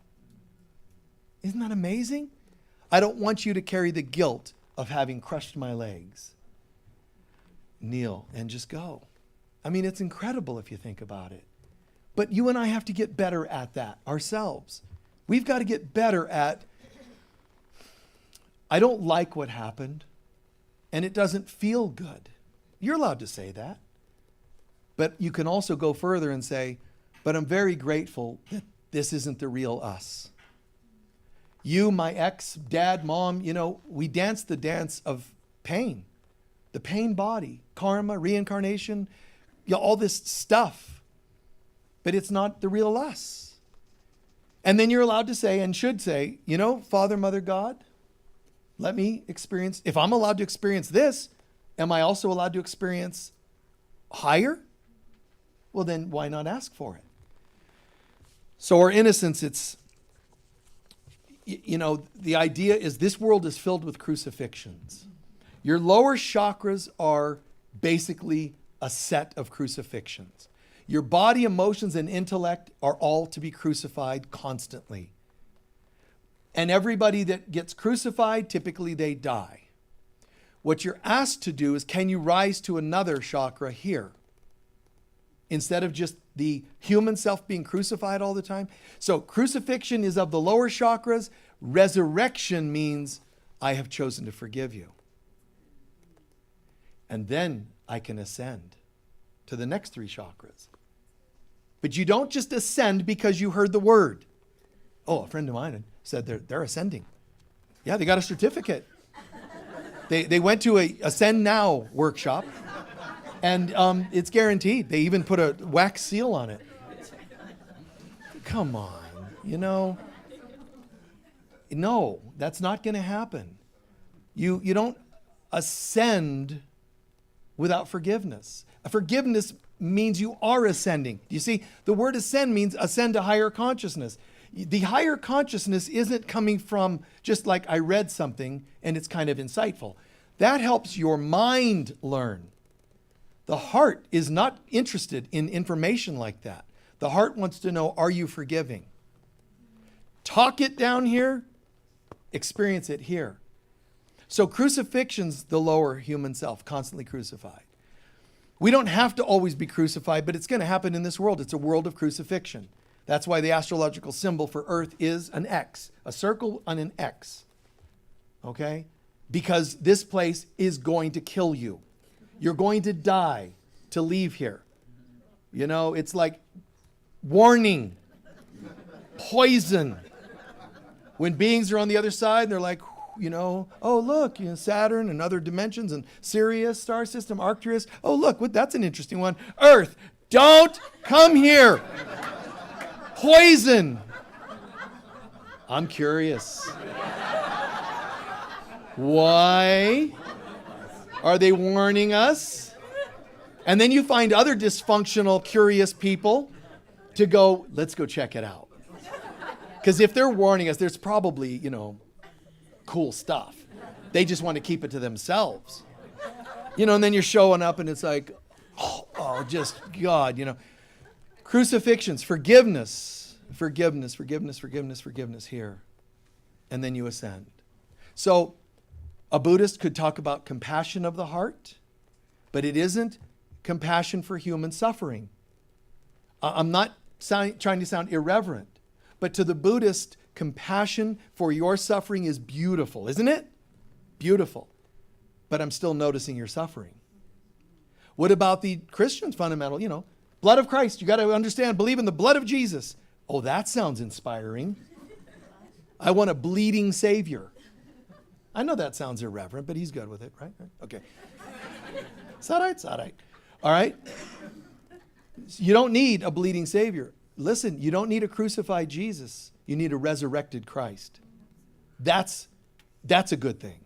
Isn't that amazing? I don't want you to carry the guilt of having crushed my legs. Kneel and just go. I mean, it's incredible if you think about it. But you and I have to get better at that ourselves. We've got to get better at, I don't like what happened, and it doesn't feel good. You're allowed to say that. But you can also go further and say, but I'm very grateful that this isn't the real us. You, my ex, dad, mom, we dance the dance of pain. The pain body, karma, reincarnation, all this stuff. But it's not the real us. And then you're allowed to say and should say, Father, Mother, God, let me experience, if I'm allowed to experience this, am I also allowed to experience higher? Well, then why not ask for it? So our innocence, it's, the idea is this world is filled with crucifixions. Your lower chakras are basically a set of crucifixions. Your body, emotions, and intellect are all to be crucified constantly. And everybody that gets crucified, typically they die. What you're asked to do is, can you rise to another chakra here? Instead of just the human self being crucified all the time. So crucifixion is of the lower chakras. Resurrection means I have chosen to forgive you. And then I can ascend to the next three chakras. But you don't just ascend because you heard the word. Oh, a friend of mine said they're ascending. Yeah, they got a certificate. They went to a Ascend Now workshop. And it's guaranteed. They even put a wax seal on it. Come on, No, that's not going to happen. You don't ascend without forgiveness. Forgiveness means you are ascending. You see, the word ascend means ascend to higher consciousness. The higher consciousness isn't coming from just like I read something and it's kind of insightful. That helps your mind learn. The heart is not interested in information like that. The heart wants to know, are you forgiving? Talk it down here, experience it here. So crucifixion's the lower human self, constantly crucified. We don't have to always be crucified, but it's going to happen in this world. It's a world of crucifixion. That's why the astrological symbol for Earth is an X, a circle and an X. Okay? Because this place is going to kill you. You're going to die to leave here. You know, it's like warning, poison. When beings are on the other side, they're like, you know, oh, look, you know, Saturn and other dimensions and Sirius, star system, Arcturus. Oh, look, that's an interesting one. Earth, don't come here. Poison. I'm curious. Why are they warning us? And then you find other dysfunctional, curious people to go, let's go check it out. Because if they're warning us, there's probably, you know, cool stuff. They just want to keep it to themselves. You know, and then you're showing up and it's like, oh, just God, you know. Crucifixions, forgiveness here. And then you ascend. So a Buddhist could talk about compassion of the heart, but it isn't compassion for human suffering. I'm not trying to sound irreverent, but to the Buddhist, compassion for your suffering is beautiful, isn't it? Beautiful. But I'm still noticing your suffering. What about the Christian's fundamental, you know, blood of Christ, you got to understand, believe in the blood of Jesus. Oh, that sounds inspiring. I want a bleeding Savior. I know that sounds irreverent, but he's good with it, right? Okay. It's all right, it's all right. All right? You don't need a bleeding Savior. Listen, you don't need a crucified Jesus. You need a resurrected Christ. That's a good thing.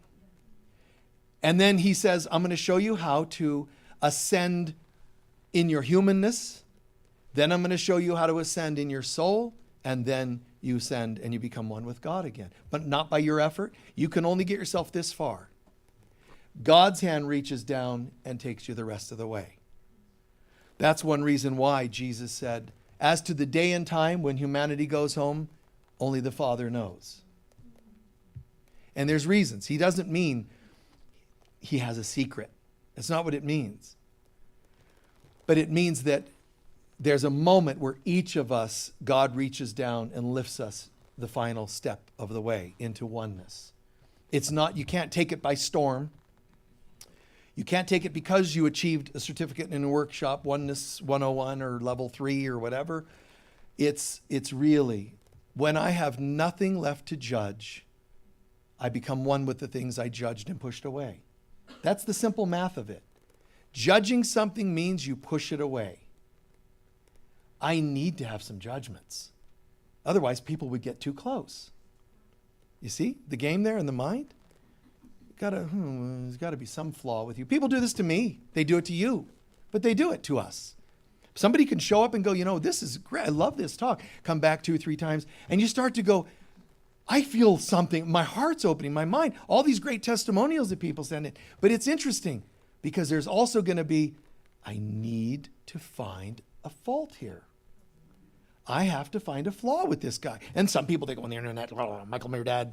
And then he says, I'm going to show you how to ascend in your humanness. Then I'm going to show you how to ascend in your soul. And then you ascend and you become one with God again. But not by your effort. You can only get yourself this far. God's hand reaches down and takes you the rest of the way. That's one reason why Jesus said, as to the day and time when humanity goes home, only the Father knows. And there's reasons. He doesn't mean he has a secret. That's not what it means. But it means that there's a moment where each of us, God reaches down and lifts us the final step of the way into oneness. It's not, you can't take it by storm. You can't take it because you achieved a certificate in a workshop, Oneness 101 or level 3 or whatever. It's really, when I have nothing left to judge, I become one with the things I judged and pushed away. That's the simple math of it. Judging something means you push it away. I need to have some judgments. Otherwise, people would get too close. You see the game there in the mind? There's got to be some flaw with you. People do this to me. They do it to you. But they do it to us. Somebody can show up and go, you know, this is great. I love this talk. Come back 2 or 3 times. And you start to go, I feel something. My heart's opening, my mind. All these great testimonials that people send in. But it's interesting because there's also going to be, I need to find a fault here. I have to find a flaw with this guy. And some people, they go on the internet, Michael Mirdad,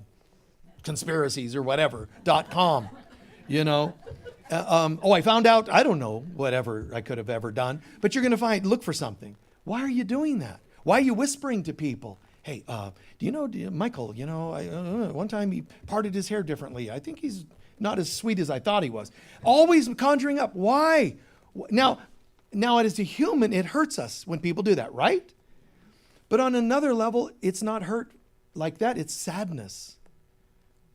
conspiracies or whatever, .com, you know. I found out, I don't know, whatever I could have ever done. But you're going to look for something. Why are you doing that? Why are you whispering to people? Hey, do you know Michael, you know, one time he parted his hair differently. I think he's not as sweet as I thought he was. Always conjuring up. Why? Now as a human, it hurts us when people do that, right? But on another level, it's not hurt like that. It's sadness.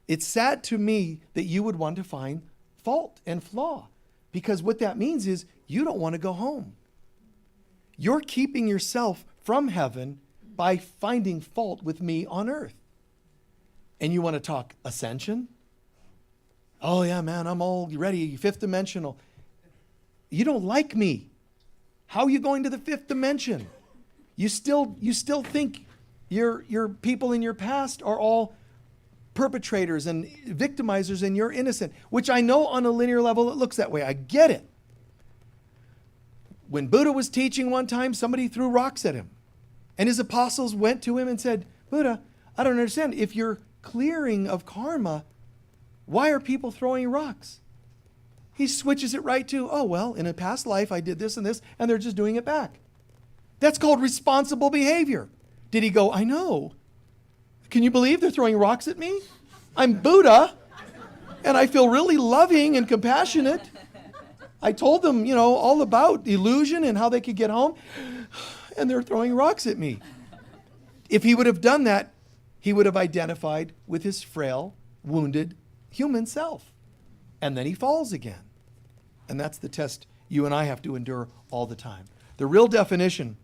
It's sad to me that you would want to find fault and flaw, because what that means is you don't want to go home. You're keeping yourself from heaven by finding fault with me on earth. And you want to talk ascension? Oh yeah, man, I'm all ready, 5th dimensional. You don't like me. How are you going to the fifth dimension? You still think your people in your past are all perpetrators and victimizers and you're innocent, which I know on a linear level it looks that way. I get it. When Buddha was teaching one time, somebody threw rocks at him. And his apostles went to him and said, Buddha, I don't understand. If you're clearing of karma, why are people throwing rocks? He switches it right to, oh, well, in a past life I did this, and they're just doing it back. That's called responsible behavior. Did he go, I know. Can you believe they're throwing rocks at me? I'm Buddha, and I feel really loving and compassionate. I told them, all about illusion and how they could get home, and they're throwing rocks at me. If he would have done that, he would have identified with his frail, wounded human self. And then he falls again. And that's the test you and I have to endure all the time. The real definition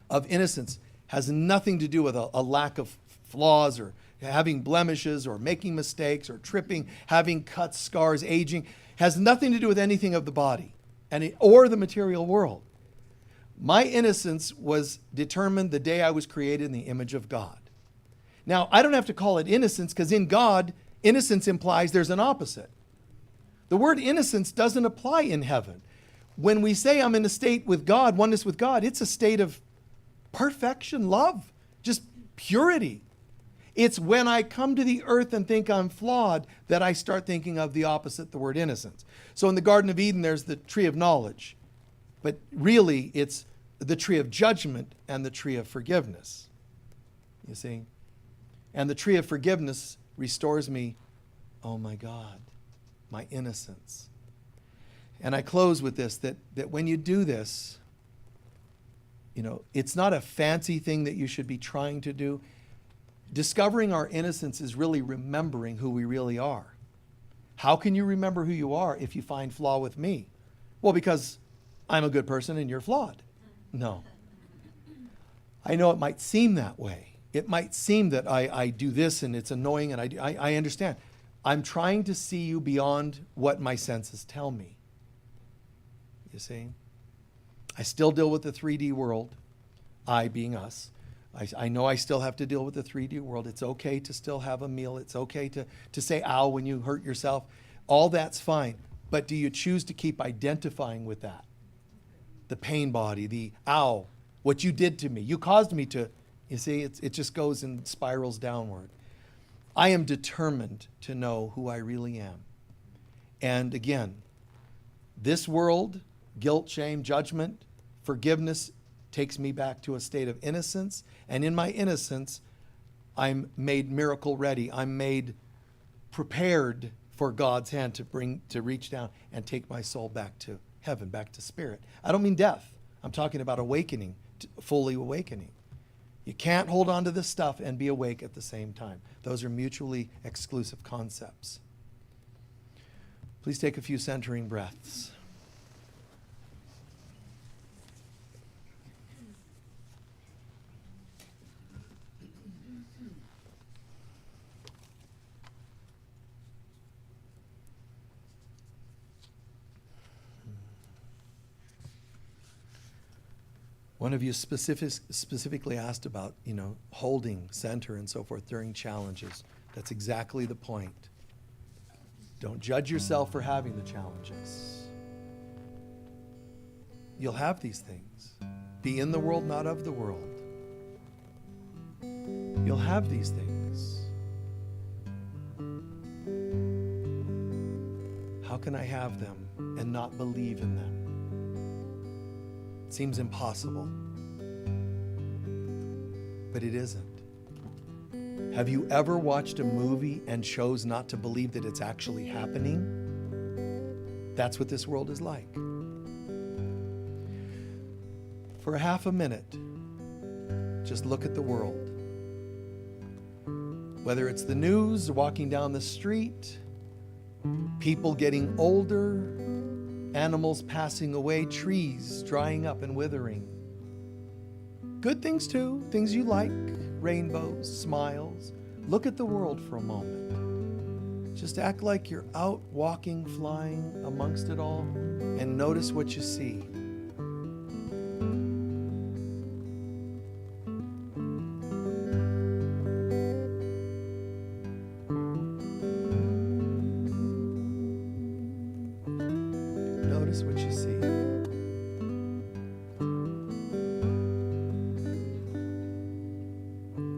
of innocence has nothing to do with a lack of flaws or having blemishes or making mistakes or tripping, having cuts, scars, aging. Has nothing to do with anything of the body or the material world. My innocence was determined the day I was created in the image of God. Now, I don't have to call it innocence because in God, innocence implies there's an opposite. The word innocence doesn't apply in heaven. When we say I'm in a state with God, oneness with God, it's a state of perfection, love, just purity. It's when I come to the earth and think I'm flawed that I start thinking of the opposite, the word innocence. So in the Garden of Eden, there's the tree of knowledge. But really, it's the tree of judgment and the tree of forgiveness. You see? And the tree of forgiveness restores me, oh my God, my innocence. And I close with this, that when you do this, it's not a fancy thing that you should be trying to do. Discovering our innocence is really remembering who we really are. How can you remember who you are if you find flaw with me? Well, because I'm a good person and you're flawed. No. I know it might seem that way. It might seem that I do this and it's annoying, and I understand. I'm trying to see you beyond what my senses tell me. You see? I still deal with the 3D world, I being us. I know I still have to deal with the 3D world. It's okay to still have a meal. It's okay to say ow when you hurt yourself. All that's fine. But do you choose to keep identifying with that? The pain body, the ow, what you did to me. You caused me to. You see, it just goes and spirals downward. I am determined to know who I really am. And again, this world, guilt, shame, judgment, forgiveness takes me back to a state of innocence. And in my innocence, I'm made miracle ready. I'm made prepared for God's hand to reach down and take my soul back to heaven, back to spirit. I don't mean death. I'm talking about awakening, fully awakening. You can't hold on to this stuff and be awake at the same time. Those are mutually exclusive concepts. Please take a few centering breaths. One of you specifically asked about, holding center and so forth during challenges. That's exactly the point. Don't judge yourself for having the challenges. You'll have these things. Be in the world, not of the world. You'll have these things. How can I have them and not believe in them? It seems impossible, but it isn't. Have you ever watched a movie and chose not to believe that it's actually happening? That's what this world is like. For a half a minute, just look at the world. Whether it's the news, walking down the street, people getting older, animals passing away, trees drying up and withering. Good things too, things you like, rainbows, smiles. Look at the world for a moment. Just act like you're out walking, flying amongst it all, and notice what you see. Notice what you see.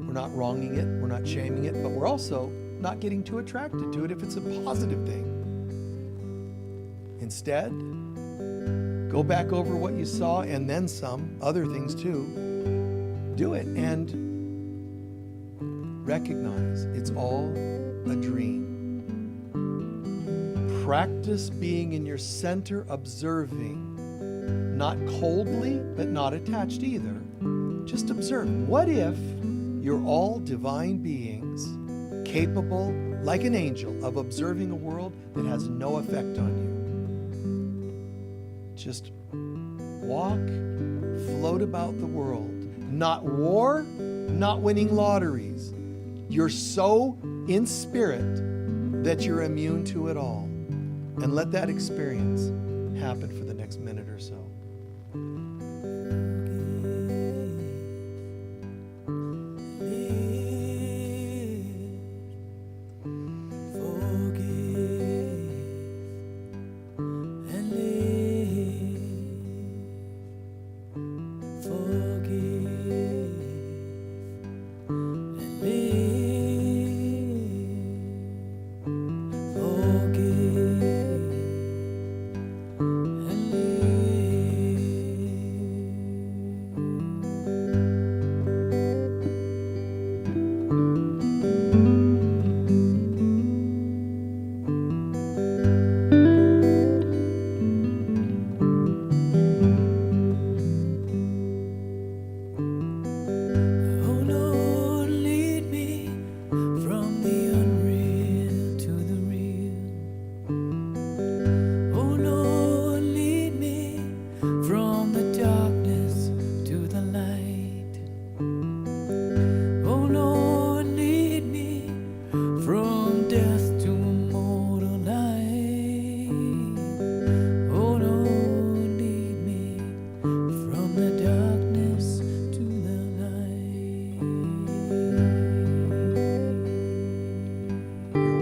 We're not wronging it, we're not shaming it, but we're also not getting too attracted to it if it's a positive thing. Instead, go back over what you saw and then some, other things too. Do it and recognize it's all a dream. Practice being in your center, observing, not coldly, but not attached either. Just observe. What if you're all divine beings, capable, like an angel, of observing a world that has no effect on you? Just walk, float about the world. Not war, not winning lotteries. You're so in spirit that you're immune to it all. And let that experience happen for the next minute or so.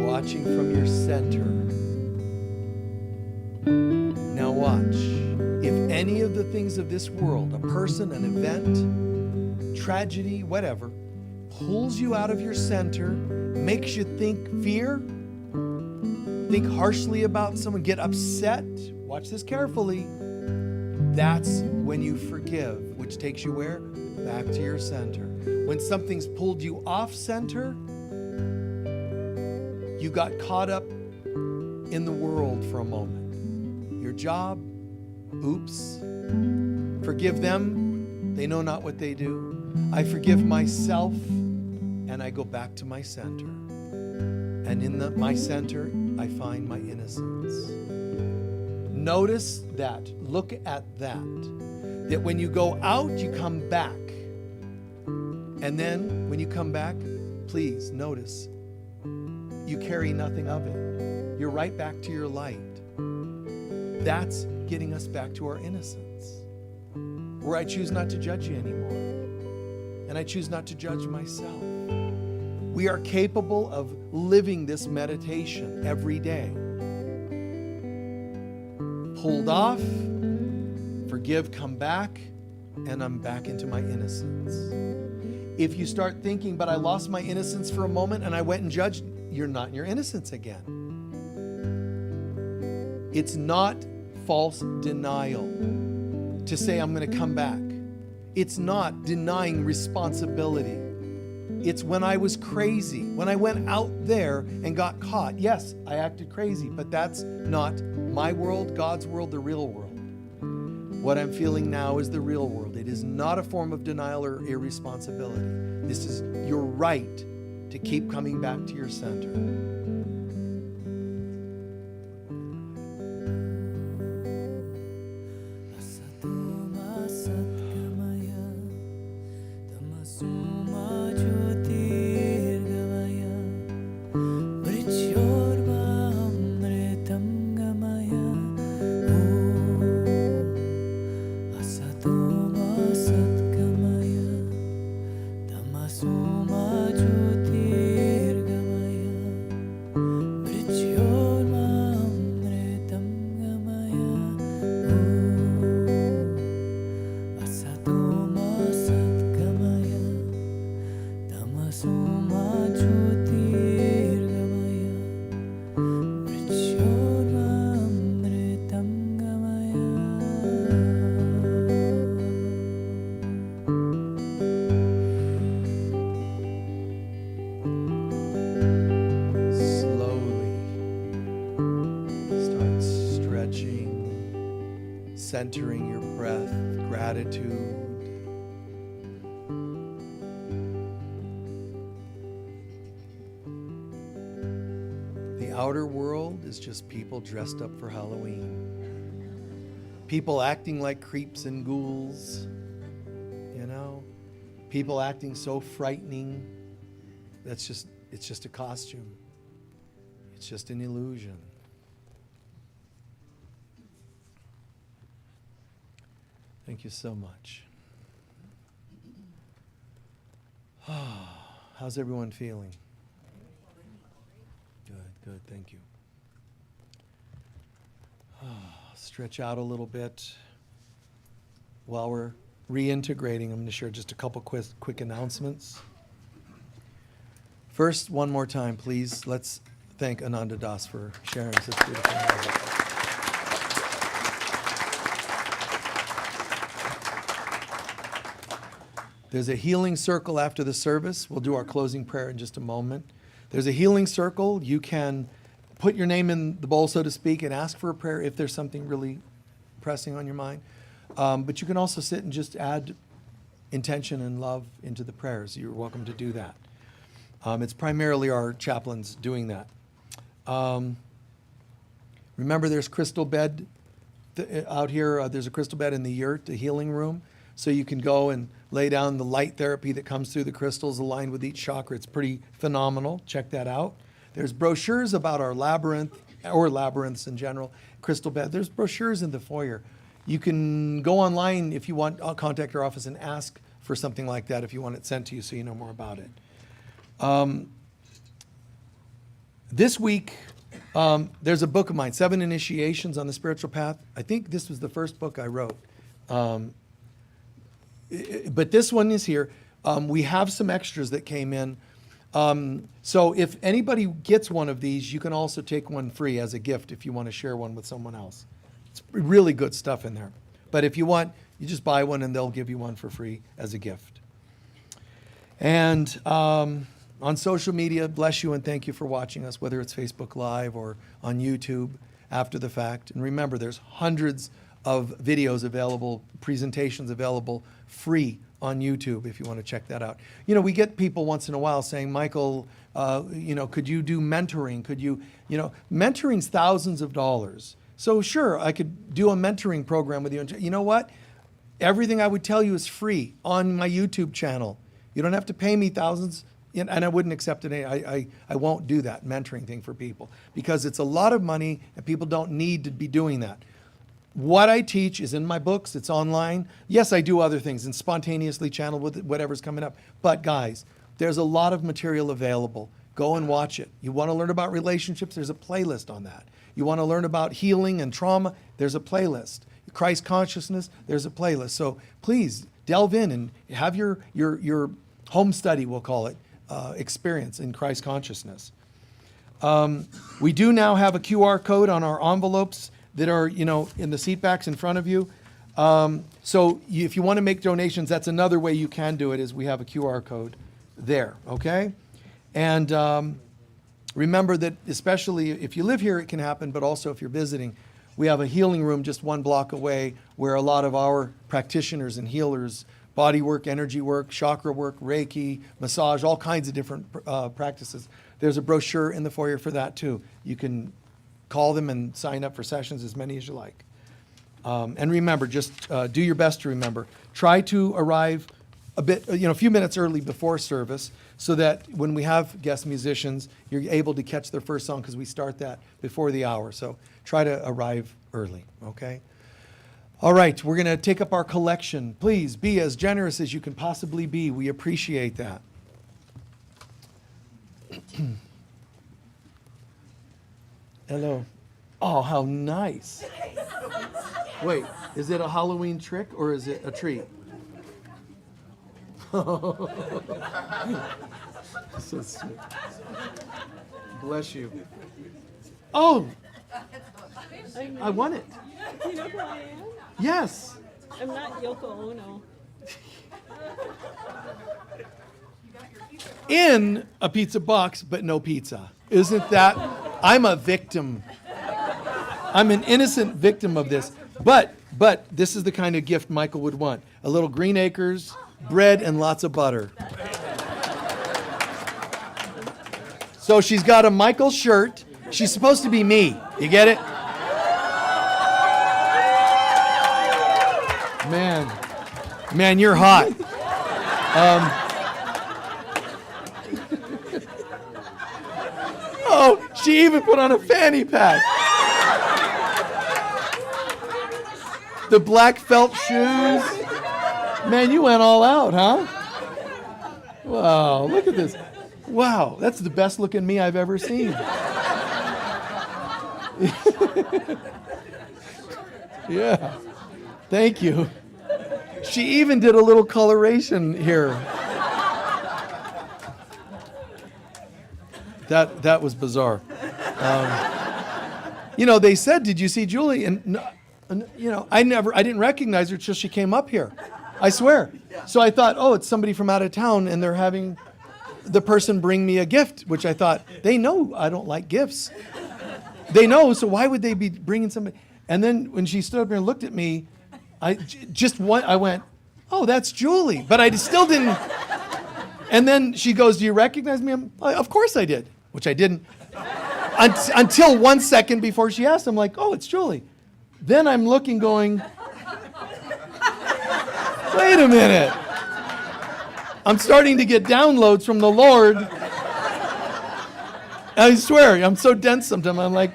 Watching from your center. Now watch. If any of the things of this world, a person, an event, tragedy, whatever, pulls you out of your center, makes you think fear, think harshly about someone, get upset, watch this carefully, that's when you forgive, which takes you where? Back to your center. When something's pulled you off center, you got caught up in the world for a moment. Your job, oops. Forgive them, they know not what they do. I forgive myself, and I go back to my center. And in my center, I find my innocence. Notice that, look at that. That when you go out, you come back. And then when you come back, please notice, you carry nothing of it. You're right back to your light. That's getting us back to our innocence, where I choose not to judge you anymore. And I choose not to judge myself. We are capable of living this meditation every day. Pulled off, forgive, come back, and I'm back into my innocence. If you start thinking, but I lost my innocence for a moment and I went and judged, you're not in your innocence again. It's not false denial to say I'm going to come back. It's not denying responsibility. It's when I was crazy, when I went out there and got caught. Yes, I acted crazy, but that's not my world, God's world, the real world. What I'm feeling now is the real world. It is not a form of denial or irresponsibility. This is your right to keep coming back to your center. Jyotirgamaya Mrityurvamritam Gamaya. Slowly start stretching, centering your breath, gratitude. The outer world is just people dressed up for Halloween. People acting like creeps and ghouls, you know? People acting so frightening. It's just a costume. It's just an illusion. Thank you so much. How's everyone feeling? Good, thank you. Stretch out a little bit. While we're reintegrating, I'm going to share just a couple quick announcements. First, one more time, please, let's thank Ananda Das for sharing such beautiful music. There's a healing circle after the service. We'll do our closing prayer in just a moment. There's a healing circle. You can put your name in the bowl, so to speak, and ask for a prayer if there's something really pressing on your mind. But you can also sit and just add intention and love into the prayers. You're welcome to do that. It's primarily our chaplains doing that. Remember, there's crystal bed out here. There's a crystal bed in the yurt, the healing room. So you can go and lay down the light therapy that comes through the crystals aligned with each chakra. It's pretty phenomenal. Check that out. There's brochures about our labyrinth, or labyrinths in general, crystal bed. There's brochures in the foyer. You can go online if you want. I'll contact our office and ask for something like that if you want it sent to you so you know more about it. This week, there's a book of mine, 7 Initiations on the Spiritual Path. I think this was the first book I wrote. But this one is here. We have some extras that came in. So if anybody gets one of these, you can also take one free as a gift if you want to share one with someone else. It's really good stuff in there. But if you want, you just buy one and they'll give you one for free as a gift. And on social media, bless you and thank you for watching us, whether it's Facebook Live or on YouTube after the fact. And remember, there's hundreds of videos available, presentations available free on YouTube if you want to check that out. You know, we get people once in a while saying, Michael, could you do mentoring? Mentoring's thousands of dollars. So sure, I could do a mentoring program with you. You know what? Everything I would tell you is free on my YouTube channel. You don't have to pay me thousands, and I wouldn't accept it. I won't do that mentoring thing for people because it's a lot of money and people don't need to be doing that. What I teach is in my books. It's online. Yes, I do other things and spontaneously channel with whatever's coming up. But guys, there's a lot of material available. Go and watch it. You want to learn about relationships? There's a playlist on that. You want to learn about healing and trauma? There's a playlist. Christ consciousness? There's a playlist. So please delve in and have your home study, we'll call it, experience in Christ consciousness. We do now have a QR code on our envelopes that are, in the seat backs in front of you. If you want to make donations, that's another way you can do it, is we have a QR code there, okay? And remember that especially if you live here, it can happen, but also if you're visiting, we have a healing room just 1 block away where a lot of our practitioners and healers, body work, energy work, chakra work, Reiki, massage, all kinds of different practices. There's a brochure in the foyer for that too. You can call them and sign up for sessions, as many as you like. And remember, just do your best to remember. Try to arrive a few minutes early before service so that when we have guest musicians, you're able to catch their first song because we start that before the hour. So try to arrive early, okay? All right, we're going to take up our collection. Please be as generous as you can possibly be. We appreciate that. Hello. Oh, how nice. Wait, is it a Halloween trick or is it a treat? So sweet. Bless you. Oh, I won it. You know who I am? Yes. I'm not Yoko Ono. In a pizza box, but no pizza. Isn't that? I'm a victim. I'm an innocent victim of this. But this is the kind of gift Michael would want. A little Green Acres, bread, and lots of butter. So she's got a Michael shirt. She's supposed to be me. You get it? Man, you're hot. Oh, she even put on a fanny pack. The black felt shoes. Man, you went all out, huh? Wow, look at this. Wow, that's the best looking me I've ever seen. Yeah, thank you. She even did a little coloration here. That was bizarre. They said, "Did you see Julie?" And I didn't recognize her till she came up here. I swear. So I thought, oh, it's somebody from out of town, and they're having the person bring me a gift, which I thought, they know I don't like gifts. They know, so why would they be bringing somebody? And then when she stood up here and looked at me, I went, oh, that's Julie. But I still didn't. And then she goes, do you recognize me? Of course I did, which I didn't. Until 1 second before she asked, I'm like, oh, it's Julie. Then I'm looking going, wait a minute. I'm starting to get downloads from the Lord. I swear, I'm so dense sometimes. I'm like,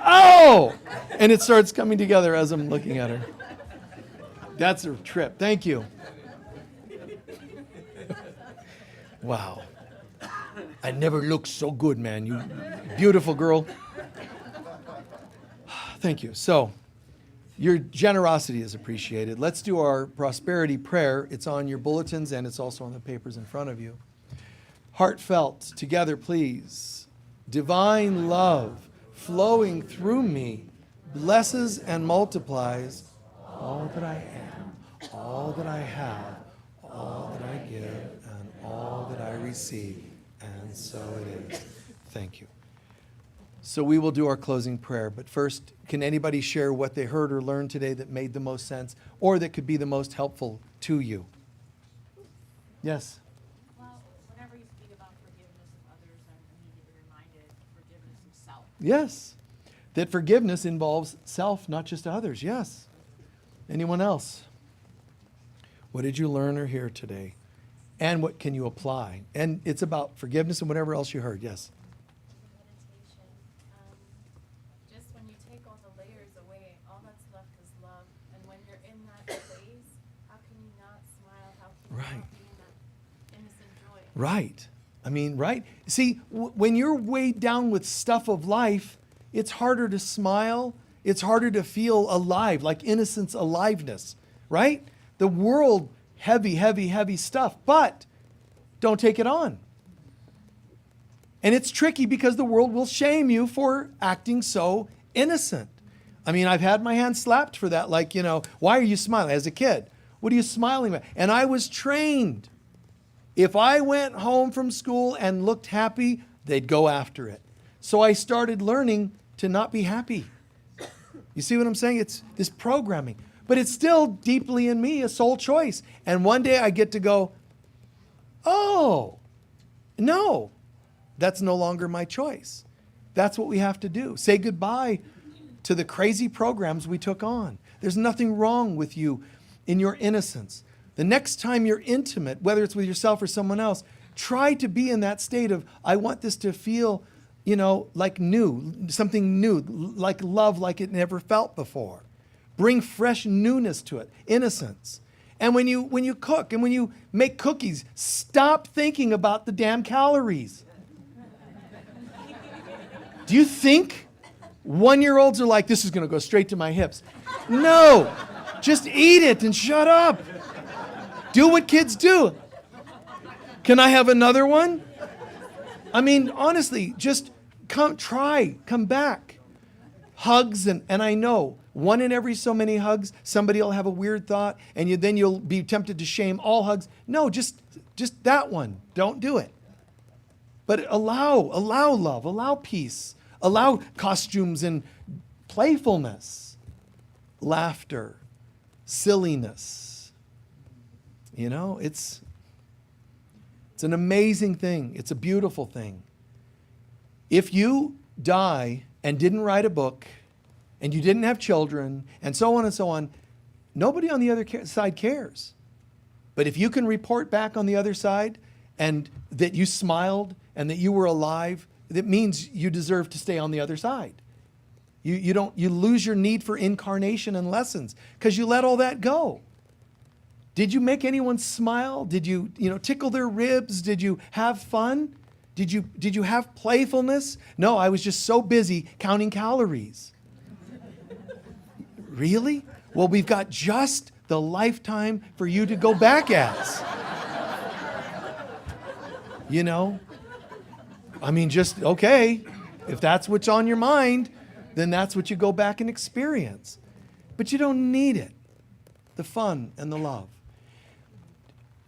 oh! And it starts coming together as I'm looking at her. That's a trip. Thank you. Wow. I never looked so good, man. You beautiful girl. Thank you. So, your generosity is appreciated. Let's do our prosperity prayer. It's on your bulletins and it's also on the papers in front of you. Heartfelt, together please. Divine love flowing through me blesses and multiplies all that I am, all that I have, all that I give, and all that I receive. And so it is. Thank you. So we will do our closing prayer, but first, can anybody share what they heard or learned today that made the most sense or that could be the most helpful to you? Yes? Well, whenever you speak about forgiveness of others, I'm immediately reminded of forgiveness of self. Yes. That forgiveness involves self, not just others. Yes. Anyone else? What did you learn or hear today? And what can you apply? And it's about forgiveness and whatever else you heard. Yes. Meditation. Just when you take all the layers away, all that's left is love. And when you're in that place, how can you not smile? How can you Right. not be in that innocent joy? Right. I mean, right? See, when you're weighed down with stuff of life, it's harder to smile. It's harder to feel alive, like innocence, aliveness, right? The world, heavy, heavy, heavy stuff, but don't take it on. And it's tricky because the world will shame you for acting so innocent. I mean, I've had my hand slapped for that, like, why are you smiling? As a kid, what are you smiling about? And I was trained. If I went home from school and looked happy, they'd go after it. So I started learning to not be happy. You see what I'm saying? It's this programming. But it's still deeply in me, a soul choice. And one day I get to go, oh, no, that's no longer my choice. That's what we have to do. Say goodbye to the crazy programs we took on. There's nothing wrong with you in your innocence. The next time you're intimate, whether it's with yourself or someone else, try to be in that state of, I want this to feel, like new, something new, like love like it never felt before. Bring fresh newness to it, innocence. And when you cook and when you make cookies, stop thinking about the damn calories. Do you think 1-year-olds are like, this is going to go straight to my hips? No, just eat it and shut up. Do what kids do. Can I have another one? I mean, honestly, just come back. Hugs, and I know one in every so many hugs, somebody will have a weird thought, and then you'll be tempted to shame all hugs. No, just that one. Don't do it. But allow love, allow peace, allow costumes and playfulness, laughter, silliness. You know, it's an amazing thing. It's a beautiful thing. If you die and didn't write a book, and you didn't have children, and so on, nobody on the other side cares. But if you can report back on the other side, and that you smiled, and that you were alive, that means you deserve to stay on the other side. You lose your need for incarnation and lessons, because you let all that go. Did you make anyone smile? Did you tickle their ribs? Did you have fun? Did you have playfulness? No, I was just so busy counting calories. Really? Well, we've got just the lifetime for you to go back as. You know? I mean, just, okay, if that's what's on your mind, then that's what you go back and experience. But you don't need it. The fun and the love.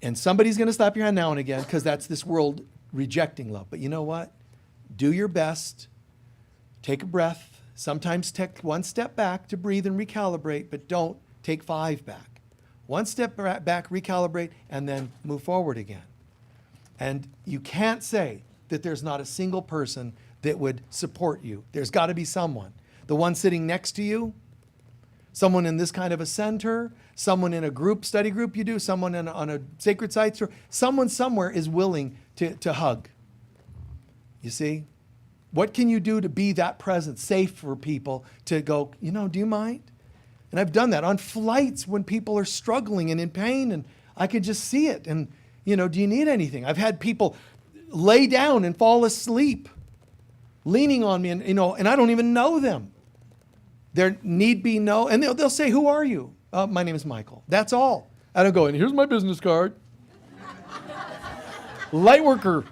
And somebody's going to slap your hand now and again, because that's this world rejecting love. But you know what? Do your best. Take a breath. Sometimes take one step back to breathe and recalibrate, but don't take 5 back. One step back, recalibrate, and then move forward again. And you can't say that there's not a single person that would support you. There's got to be someone. The one sitting next to you, someone in this kind of a center, someone in a study group you do, someone on a sacred site, someone somewhere is willing to hug. You see? What can you do to be that present, safe for people to go, do you mind? And I've done that on flights when people are struggling and in pain, and I can just see it. And, do you need anything? I've had people lay down and fall asleep, leaning on me, and I don't even know them. There need be no, and they'll say, who are you? My name is Michael. That's all. I don't go, and here's my business card. Light worker.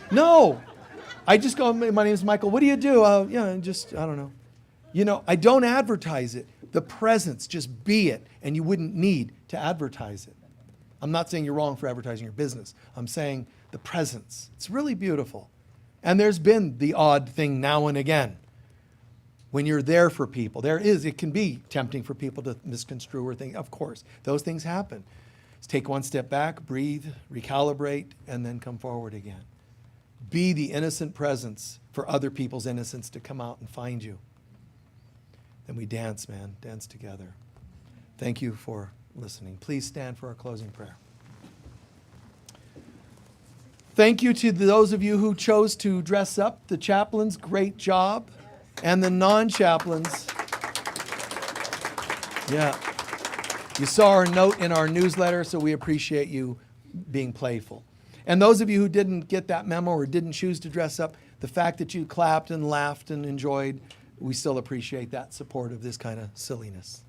No, I just go, my name is Michael. What do you do? I don't know. I don't advertise it. The presence, just be it, and you wouldn't need to advertise it. I'm not saying you're wrong for advertising your business. I'm saying the presence. It's really beautiful. And there's been the odd thing now and again when you're there for people. It can be tempting for people to misconstrue or think, of course, those things happen. Just take one step back, breathe, recalibrate, and then come forward again. Be the innocent presence for other people's innocence to come out and find you. Then we dance, man. Dance together. Thank you for listening. Please stand for our closing prayer. Thank you to those of you who chose to dress up. The chaplains, great job. And the non-chaplains. Yeah. You saw our note in our newsletter, so we appreciate you being playful. And those of you who didn't get that memo or didn't choose to dress up, the fact that you clapped and laughed and enjoyed, we still appreciate that support of this kind of silliness.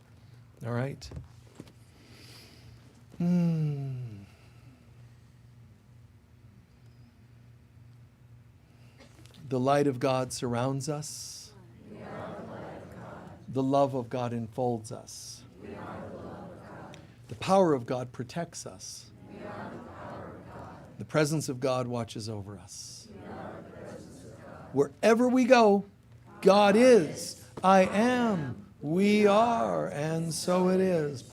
All right? The light of God surrounds us. We are the light of God. The love of God enfolds us. We are the love of God. The power of God protects us. We are the power of God. The presence of God watches over us. We are the presence of God. Wherever we go, God is, I am, we are, and so it is.